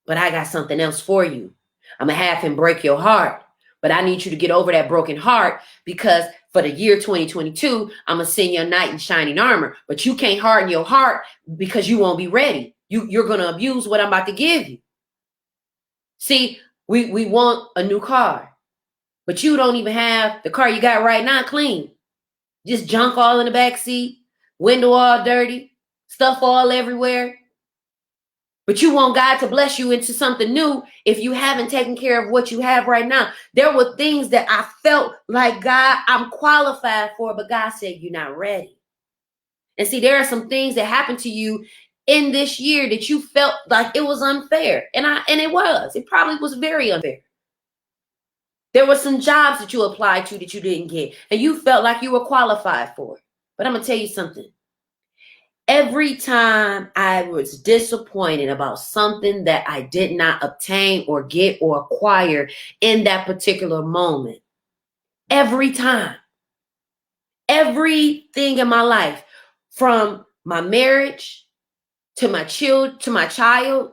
but I got something else for you. I'm going to have him break your heart. But I need you to get over that broken heart, because for the year 2022, I'm going to send you a knight in shining armor. But you can't harden your heart because you won't be ready. You're going to abuse what I'm about to give you. See, we want a new car, but you don't even have the car you got right now clean. Just junk all in the back seat, window all dirty, stuff all everywhere. But you want God to bless you into something new if you haven't taken care of what you have right now. There were things that I felt like, God, I'm qualified for, but God said, you're not ready. And see, there are some things that happened to you in this year that you felt like it was unfair. And it was. It probably was very unfair. There were some jobs that you applied to that you didn't get, and you felt like you were qualified for it. But I'm going to tell you something. Every time I was disappointed about something that I did not obtain or get or acquire in that particular moment, every time everything in my life, from my marriage to my child,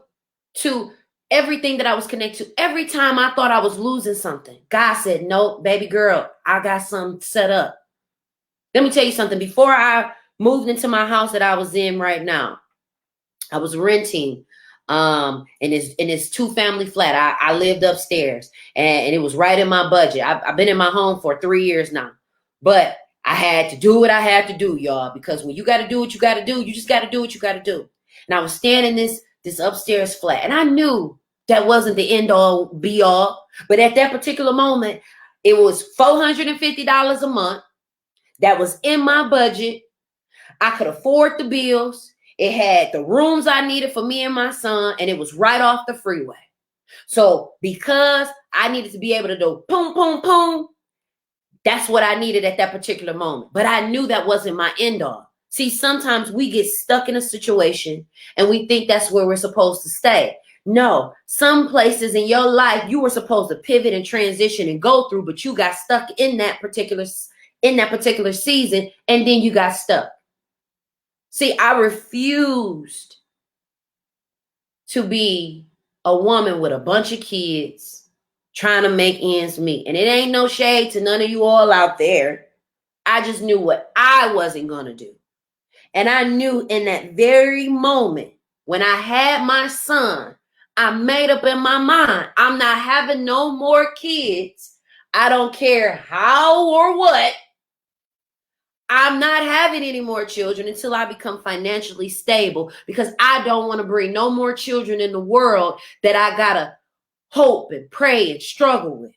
to everything that I was connected to. Every time I thought I was losing something, God said, "No, baby girl, I got something set up." Let me tell you something. Before I moved into my house that I was in right now, I was renting in this 2-family flat. I lived upstairs, and it was right in my budget. I've been in my home for 3 years now, but I had to do what I had to do, y'all, because when you got to do what you got to do, you just got to do what you got to do. And I was staying in this upstairs flat, and I knew that wasn't the end all be all, but at that particular moment, it was $450 a month. That was in my budget. I could afford the bills. It had the rooms I needed for me and my son, and it was right off the freeway. So because I needed to be able to do boom, boom, boom, that's what I needed at that particular moment. But I knew that wasn't my end all. See, sometimes we get stuck in a situation and we think that's where we're supposed to stay. No, some places in your life you were supposed to pivot and transition and go through, but you got stuck in that particular season, and then you got stuck. See, I refused to be a woman with a bunch of kids trying to make ends meet. And it ain't no shade to none of you all out there. I just knew what I wasn't going to do. And I knew in that very moment when I had my son, I made up in my mind, I'm not having no more kids. I don't care how or what. I'm not having any more children until I become financially stable, because I don't want to bring no more children in the world that I got to hope and pray and struggle with.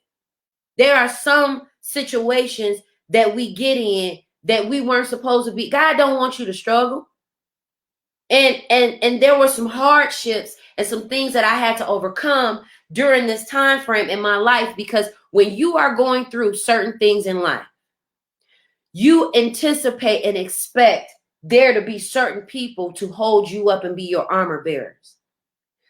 There are some situations that we get in that we weren't supposed to be. God don't want you to struggle. And there were some hardships and some things that I had to overcome during this time frame in my life, because when you are going through certain things in life, you anticipate and expect there to be certain people to hold you up and be your armor bearers.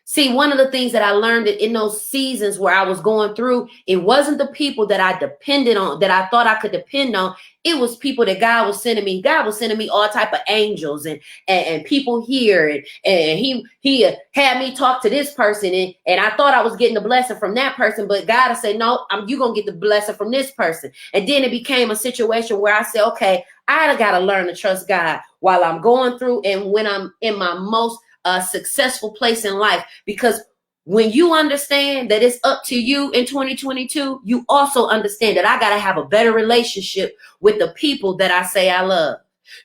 See, one of the things that I learned in those seasons where I was going through, it wasn't the people that I depended on, that I thought I could depend on. It was people that God was sending me. God was sending me all type of angels and people here. And he had me talk to this person. And I thought I was getting the blessing from that person. But God would say, no, you're going to get the blessing from this person. And then it became a situation where I said, okay, I got to learn to trust God while I'm going through and when I'm in my most successful place in life. Because when you understand that it's up to you in 2022, you also understand that I got to have a better relationship with the people that I say I love.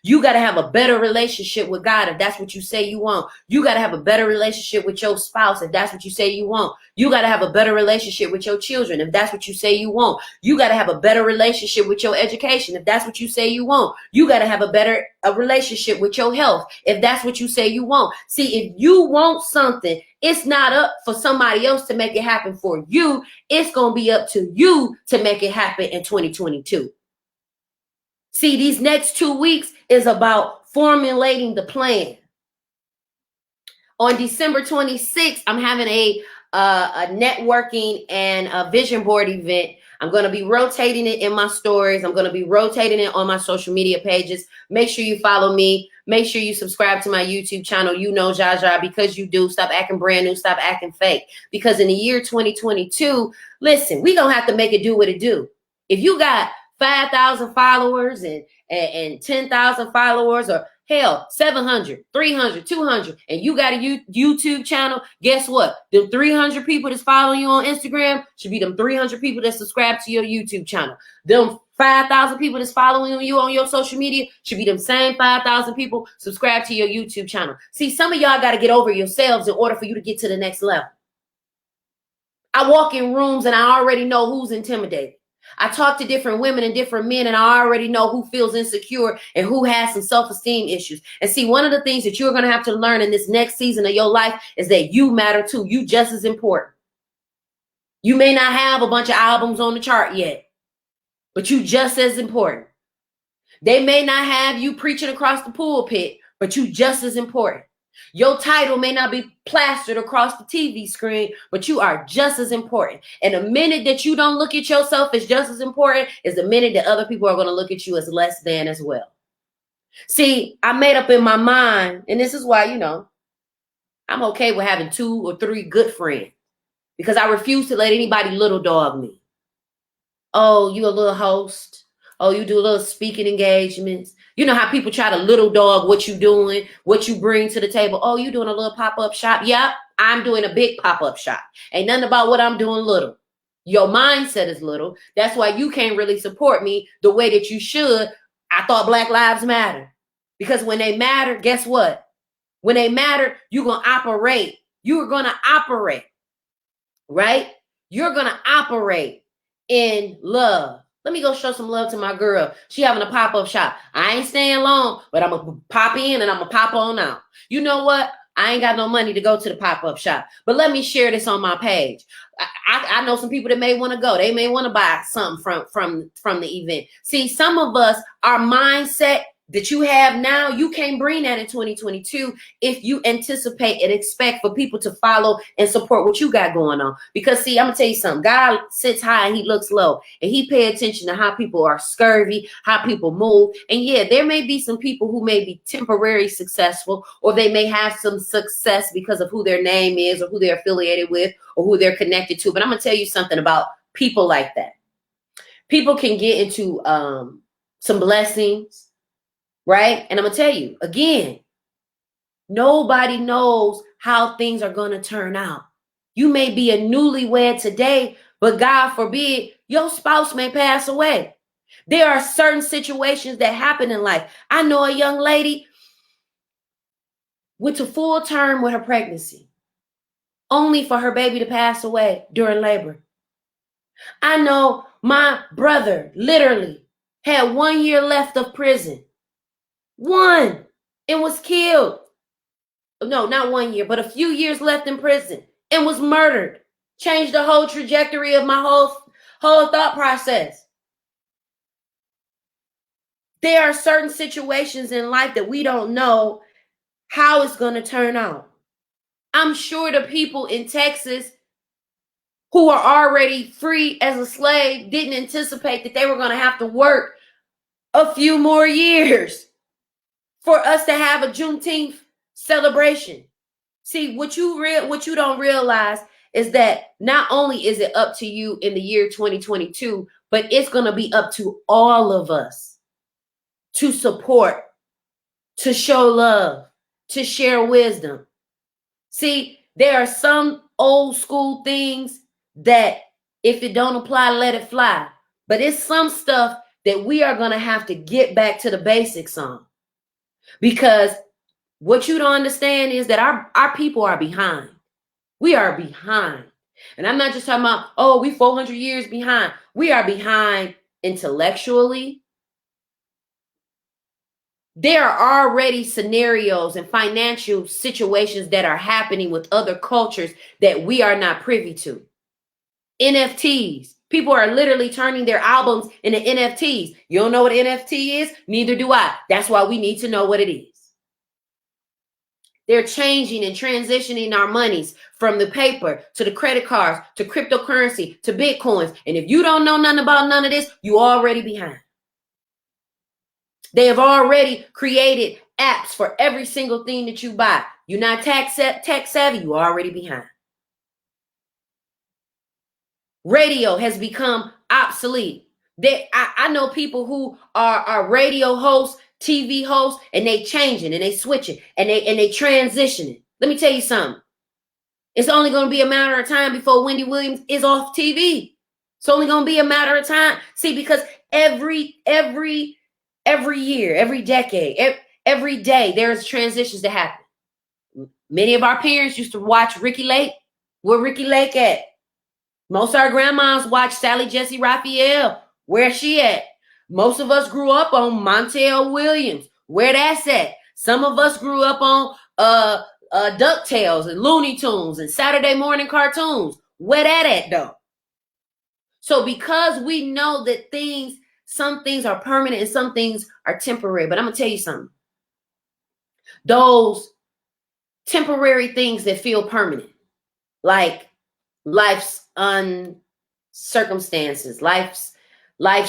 You got to have a better relationship with God if that's what you say you want. You got to have a better relationship with your spouse if that's what you say you want. You got to have a better relationship with your children if that's what you say you want. You got to have a better relationship with your education if that's what you say you want. You got to have a relationship with your health if that's what you say you want. See, if you want something, it's not up for somebody else to make it happen for you. It's going to be up to you to make it happen in 2022. See, these next 2 weeks is about formulating the plan. On December 26th, I'm having a networking and a vision board event. I'm going to be rotating it in my stories. I'm going to be rotating it on my social media pages. Make sure you follow me. Make sure you subscribe to my YouTube channel. You know Zsa Zsa, because you do. Stop acting brand new. Stop acting fake. Because in the year 2022, listen, we going to have to make it do what it do. If you got 5,000 followers and 10,000 followers, or hell, 700, 300, 200, and you got a YouTube channel, guess what? Them 300 people that's following you on Instagram should be them 300 people that subscribe to your YouTube channel. Them 5,000 people that's following you on your social media should be them same 5,000 people subscribe to your YouTube channel. See, some of y'all got to get over yourselves in order for you to get to the next level. I walk in rooms and I already know who's intimidated. I talk to different women and different men, and I already know who feels insecure and who has some self-esteem issues. And see, one of the things that you're going to have to learn in this next season of your life is that you matter too. You just as important. You may not have a bunch of albums on the chart yet, but you just as important. They may not have you preaching across the pulpit, but you just as important. Your title may not be plastered across the TV screen, but you are just as important. And the minute that you don't look at yourself as just as important is the minute that other people are going to look at you as less than as well. See, I made up in my mind, and this is why, I'm okay with having 2 or 3 good friends because I refuse to let anybody little dog me. Oh, you a little host. Oh, you do a little speaking engagements. You know how people try to little dog what you doing, what you bring to the table. Oh, you doing a little pop-up shop? Yep, I'm doing a big pop-up shop. Ain't nothing about what I'm doing little. Your mindset is little. That's why you can't really support me the way that you should. I thought Black Lives Matter. Because when they matter, guess what? When they matter, you're going to operate. You are going to operate, right? You're going to operate in love. Let me go show some love to my girl. She having a pop-up shop. I ain't staying long, but I'm going to pop in and I'm going to pop on out. You know what? I ain't got no money to go to the pop-up shop, but let me share this on my page. I know some people that may want to go. They may want to buy something from the event. See, some of us, our mindset that you have now, you can't bring that in 2022 if you anticipate and expect for people to follow and support what you got going on. Because see, I'm gonna tell you something. God sits high and he looks low, and he pay attention to how people are scurvy, how people move. And yeah, there may be some people who may be temporarily successful, or they may have some success because of who their name is or who they're affiliated with or who they're connected to. But I'm gonna tell you something about people like that. People can get into some blessings, right? And I'm going to tell you, again, nobody knows how things are going to turn out. You may be a newlywed today, but God forbid, your spouse may pass away. There are certain situations that happen in life. I know a young lady went to full term with her pregnancy, only for her baby to pass away during labor. I know my brother literally had 1 year left of prison. 1, and was killed. No, not 1 year, but a few years left in prison and was murdered. Changed the whole trajectory of my whole thought process. There are certain situations in life that we don't know how it's going to turn out. I'm sure the people in Texas who are already free as a slave didn't anticipate that they were going to have to work a few more years for us to have a Juneteenth celebration. See, what you don't realize is that not only is it up to you in the year 2022, but it's going to be up to all of us to support, to show love, to share wisdom. See, there are some old school things that if it don't apply, let it fly. But it's some stuff that we are going to have to get back to the basics on. Because what you don't understand is that our people are behind. We are behind. And I'm not just talking about, oh, we 400 years behind. We are behind intellectually. There are already scenarios and financial situations that are happening with other cultures that we are not privy to. NFTs. People are literally turning their albums into NFTs. You don't know what an NFT is? Neither do I. That's why we need to know what it is. They're changing and transitioning our monies from the paper to the credit cards to cryptocurrency to Bitcoins. And if you don't know nothing about none of this, you already behind. They have already created apps for every single thing that you buy. You're not tech savvy, you're already behind. Radio has become obsolete. I know people who are radio hosts, TV hosts, and they changing and they switching and they transitioning. Let me tell you something. It's only going to be a matter of time before Wendy Williams is off TV. It's only going to be a matter of time. See, because every year, every decade, every day, there's transitions that happen. Many of our parents used to watch Ricky Lake. Where Ricky Lake at? Most of our grandmas watched Sally Jesse Raphael. Where's she at? Most of us grew up on Montel Williams. Where that's at? Some of us grew up on DuckTales and Looney Tunes and Saturday morning cartoons. Where that at though? So because we know that some things are permanent and some things are temporary, but I'm gonna tell you something. Those temporary things that feel permanent, like life's circumstances, life's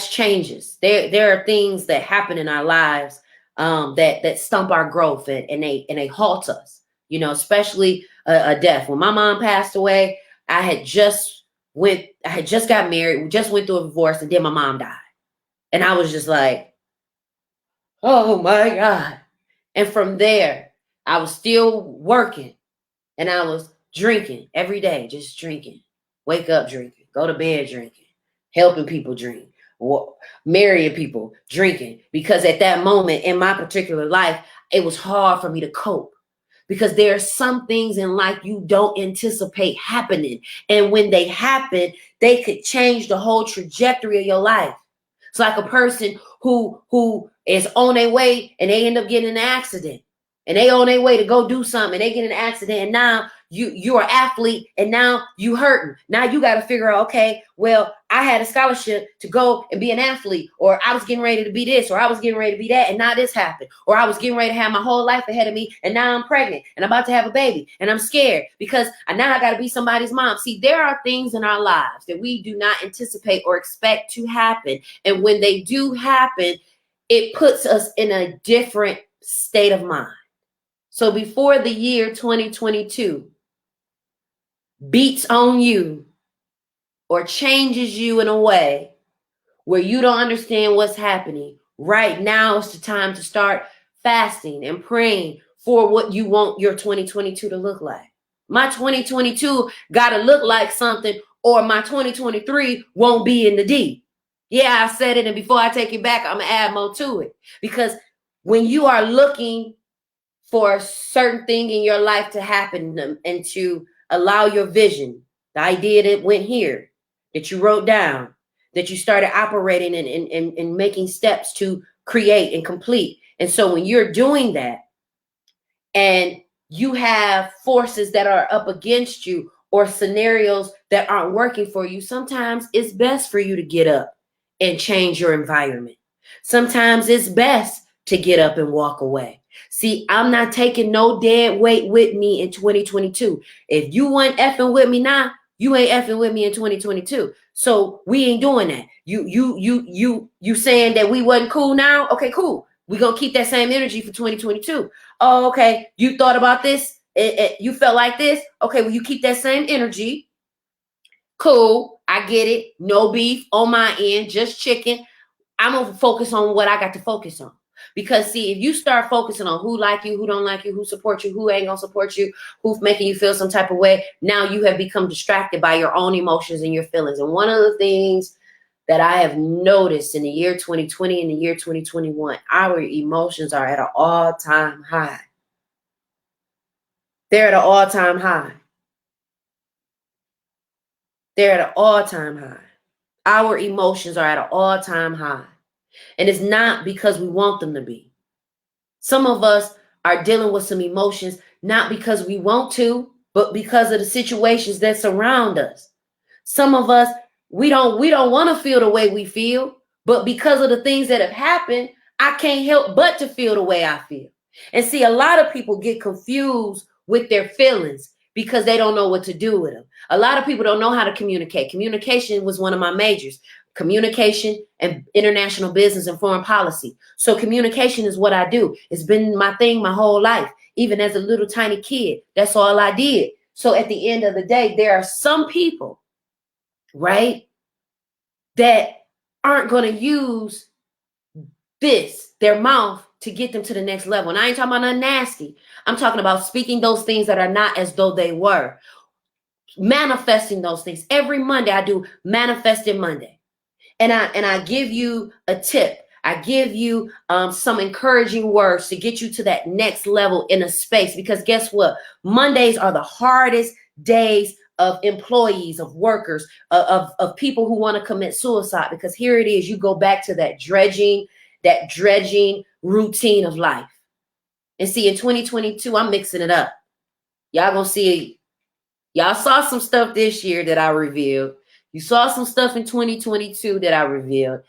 changes. There are things that happen in our lives that stump our growth and they halt us. You know, especially a death. When my mom passed away, I had just got married, we just went through a divorce, and then my mom died, and I was just like, oh my God. And from there, I was still working, and I was drinking every day, just drinking. Wake up drinking, go to bed drinking, helping people drink, marrying people drinking. Because at that moment in my particular life, it was hard for me to cope. Because there are some things in life you don't anticipate happening. And when they happen, they could change the whole trajectory of your life. It's like a person who is on their way and they end up getting in an accident. And they on their way to go do something and they get in an accident, and now you're an athlete and now you hurting. Now you got to figure out, okay, well, I had a scholarship to go and be an athlete, or I was getting ready to be this, or I was getting ready to be that, and now this happened, or I was getting ready to have my whole life ahead of me, and now I'm pregnant and I'm about to have a baby and I'm scared because now I got to be somebody's mom. See, there are things in our lives that we do not anticipate or expect to happen. And when they do happen, it puts us in a different state of mind. So before the year 2022 beats on you or changes you in a way where you don't understand what's happening, right now is the time to start fasting and praying for what you want your 2022 to look like. My 2022 got to look like something, or my 2023 won't be in the D. Yeah, I said it, and before I take it back, I'm going to add more to it. Because when you are looking for a certain thing in your life to happen and to allow your vision, the idea that went here, that you wrote down, that you started operating and making steps to create and complete. And so when you're doing that and you have forces that are up against you or scenarios that aren't working for you, sometimes it's best for you to get up and change your environment. Sometimes it's best to get up and walk away. See, I'm not taking no dead weight with me in 2022. If you weren't effing with me now, you ain't effing with me in 2022. So we ain't doing that. You saying that we wasn't cool now? Okay, cool. We're gonna keep that same energy for 2022. Oh, okay. You thought about this? You felt like this? Okay, well, you keep that same energy. Cool. I get it. No beef on my end, just chicken. I'm gonna focus on what I got to focus on. Because see, if you start focusing on who like you, who don't like you, who support you, who ain't gonna support you, who's making you feel some type of way, now you have become distracted by your own emotions and your feelings. And one of the things that I have noticed in the year 2020 and the year 2021, our emotions are at an all-time high. They're at an all-time high. They're at an all-time high. Our emotions are at an all-time high. And it's not because we want them to be. Some of us are dealing with some emotions, not because we want to, but because of the situations that surround us. Some of us, we don't want to feel the way we feel, but because of the things that have happened, I can't help but to feel the way I feel. And see, a lot of people get confused with their feelings because they don't know what to do with them. A lot of people don't know how to communicate. Communication was one of my majors. Communication and international business and foreign policy. So communication is what I do. It's been my thing my whole life. Even as a little tiny kid, that's all I did. So at the end of the day, there are some people, right, that aren't going to use their mouth, to get them to the next level. And I ain't talking about nothing nasty. I'm talking about speaking those things that are not as though they were. Manifesting those things. Every Monday I do Manifesting Monday. And I give you a tip. I give you some encouraging words to get you to that next level in a space. Because guess what? Mondays are the hardest days of employees, of workers, of people who want to commit suicide. Because here it is, you go back to that dredging routine of life. And see, in 2022, I'm mixing it up. Y'all gonna see, y'all saw some stuff this year that I revealed. You saw some stuff in 2022 that I revealed.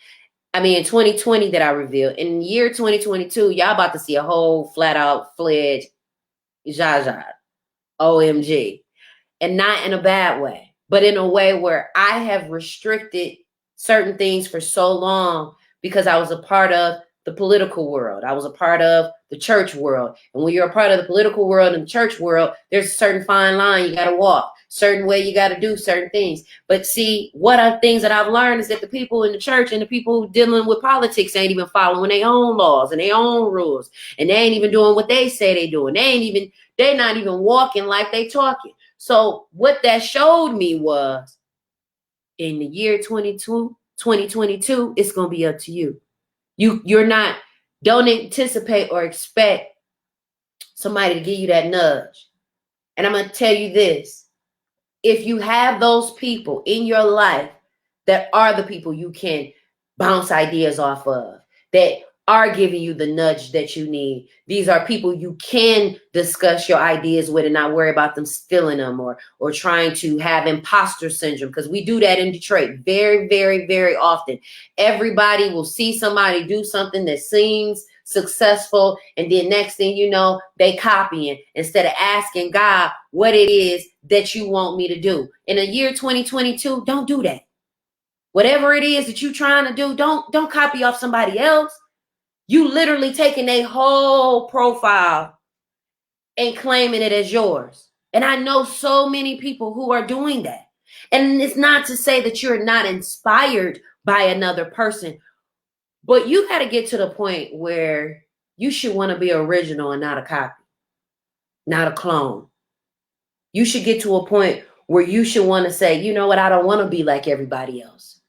In 2020 that I revealed. In the year 2022, y'all about to see a whole flat out fledged Zsa Zsa. OMG. And not in a bad way, but in a way where I have restricted certain things for so long because I was a part of the political world. I was a part of the church world. And when you're a part of the political world and the church world, there's a certain fine line you got to walk, certain way you got to do certain things. But see, what are things that I've learned is that the people in the church and the people dealing with politics ain't even following their own laws and their own rules. And they ain't even doing what they say they doing. They're not even walking like they talking. So what that showed me was in the year 2022, it's going to be up to you. Don't anticipate or expect somebody to give you that nudge. And I'm going to tell you this. If you have those people in your life that are the people you can bounce ideas off of, that are giving you the nudge that you need. These are people you can discuss your ideas with and not worry about them stealing them or trying to have imposter syndrome, because we do that in Detroit very, very, very often. Everybody will see somebody do something that seems successful, and then next thing you know, they copying instead of asking God what it is that you want me to do. In the year 2022, don't do that. Whatever it is that you're trying to do, don't copy off somebody else. You literally taking a whole profile and claiming it as yours. And I know so many people who are doing that. And it's not to say that you're not inspired by another person, but you got to get to the point where you should want to be original and not a copy, not a clone. You should get to a point where you should want to say, you know what, I don't want to be like everybody else.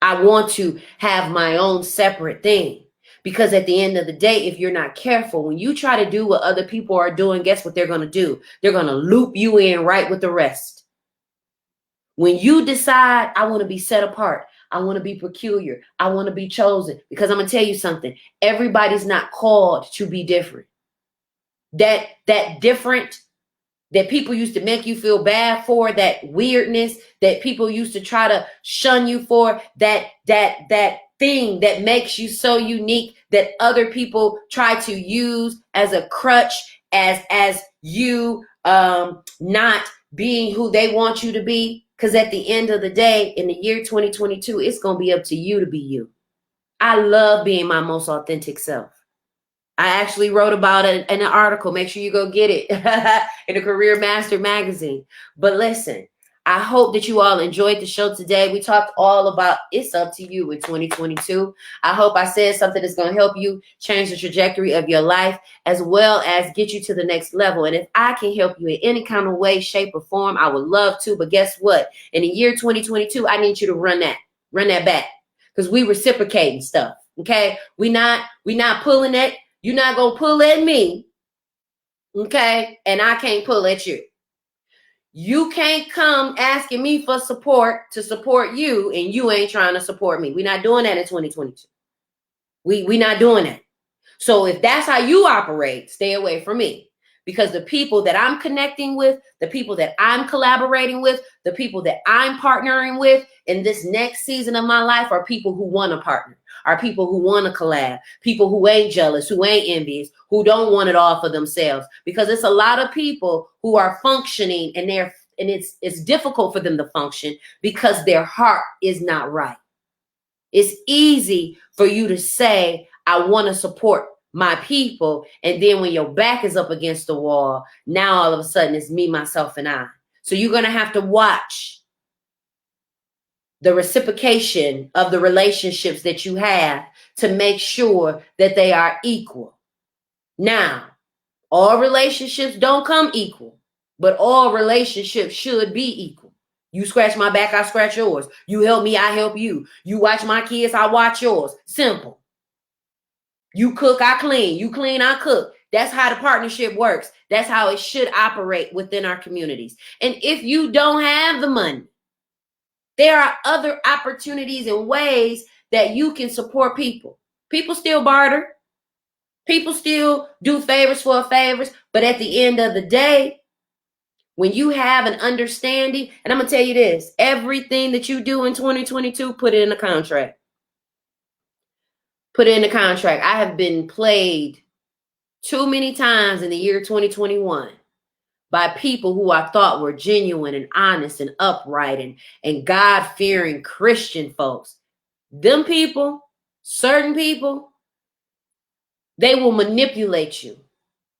I want to have my own separate thing. Because at the end of the day, if you're not careful, when you try to do what other people are doing, guess what they're going to do? They're going to loop you in right with the rest. When you decide, I want to be set apart, I want to be peculiar, I want to be chosen, because I'm going to tell you something. Everybody's not called to be different. That different that people used to make you feel bad for, that weirdness that people used to try to shun you for, that thing that makes you so unique that other people try to use as a crutch, as you not being who they want you to be. Because at the end of the day, in the year 2022, it's going to be up to you to be you. I love being my most authentic self. I actually wrote about it in an article. Make sure you go get it in the Career Master magazine. But listen, I hope that you all enjoyed the show today. We talked all about it's up to you in 2022. I hope I said something that's going to help you change the trajectory of your life as well as get you to the next level. And if I can help you in any kind of way, shape, or form, I would love to. But guess what? In the year 2022, I need you to run that back, because we reciprocating stuff. Okay, we not pulling it. You're not going to pull at me, okay? And I can't pull at you. You can't come asking me for support to support you, and you ain't trying to support me. We're not doing that in 2022. We not doing that. So if that's how you operate, stay away from me. Because the people that I'm connecting with, the people that I'm collaborating with, the people that I'm partnering with in this next season of my life are people who want to partner, are people who want to collab, people who ain't jealous, who ain't envious, who don't want it all for themselves. Because it's a lot of people who are functioning and it's difficult for them to function because their heart is not right. It's easy for you to say, I want to support my people. And then when your back is up against the wall, now all of a sudden it's me, myself, and I. So you're going to have to watch the reciprocation of the relationships that you have to make sure that they are equal. Now, all relationships don't come equal, but all relationships should be equal. You scratch my back, I scratch yours. You help me, I help you. You watch my kids, I watch yours. Simple. You cook, I clean. You clean, I cook. That's how the partnership works. That's how it should operate within our communities. And if you don't have the money, there are other opportunities and ways that you can support people. People still barter. People still do favors for favors. But at the end of the day, when you have an understanding, and I'm going to tell you this, everything that you do in 2022, put it in a contract. Put it in a contract. I have been played too many times in the year 2021 by people who I thought were genuine and honest and upright and God-fearing Christian folks. Them people, certain people, they will manipulate you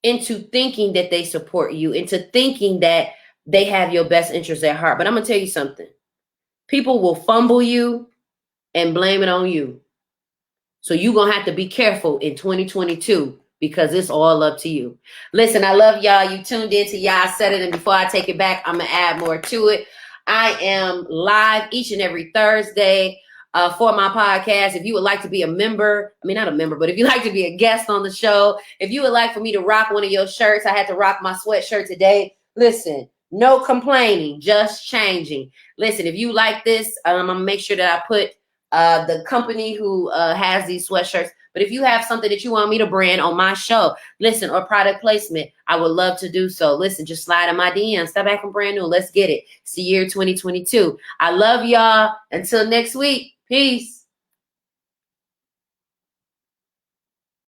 into thinking that they support you, into thinking that they have your best interest at heart. But I'm going to tell you something. People will fumble you and blame it on you. So you're going to have to be careful in 2022 because it's all up to you. Listen, I love y'all. You tuned in to Y'all Said It. And before I take it back, I'm going to add more to it. I am live each and every Thursday for my podcast. If you would like to be a member, not a member, but if you'd like to be a guest on the show, if you would like for me to rock one of your shirts, I had to rock my sweatshirt today. Listen, no complaining, just changing. Listen, if you like this, I'm going to make sure that I put the company who has these sweatshirts. But if you have something that you want me to brand on my show, listen, or product placement, I would love to do so. Listen, just slide in my DMs. Step back from brand new. Let's get it. It's the year 2022. I love y'all. Until next week. Peace.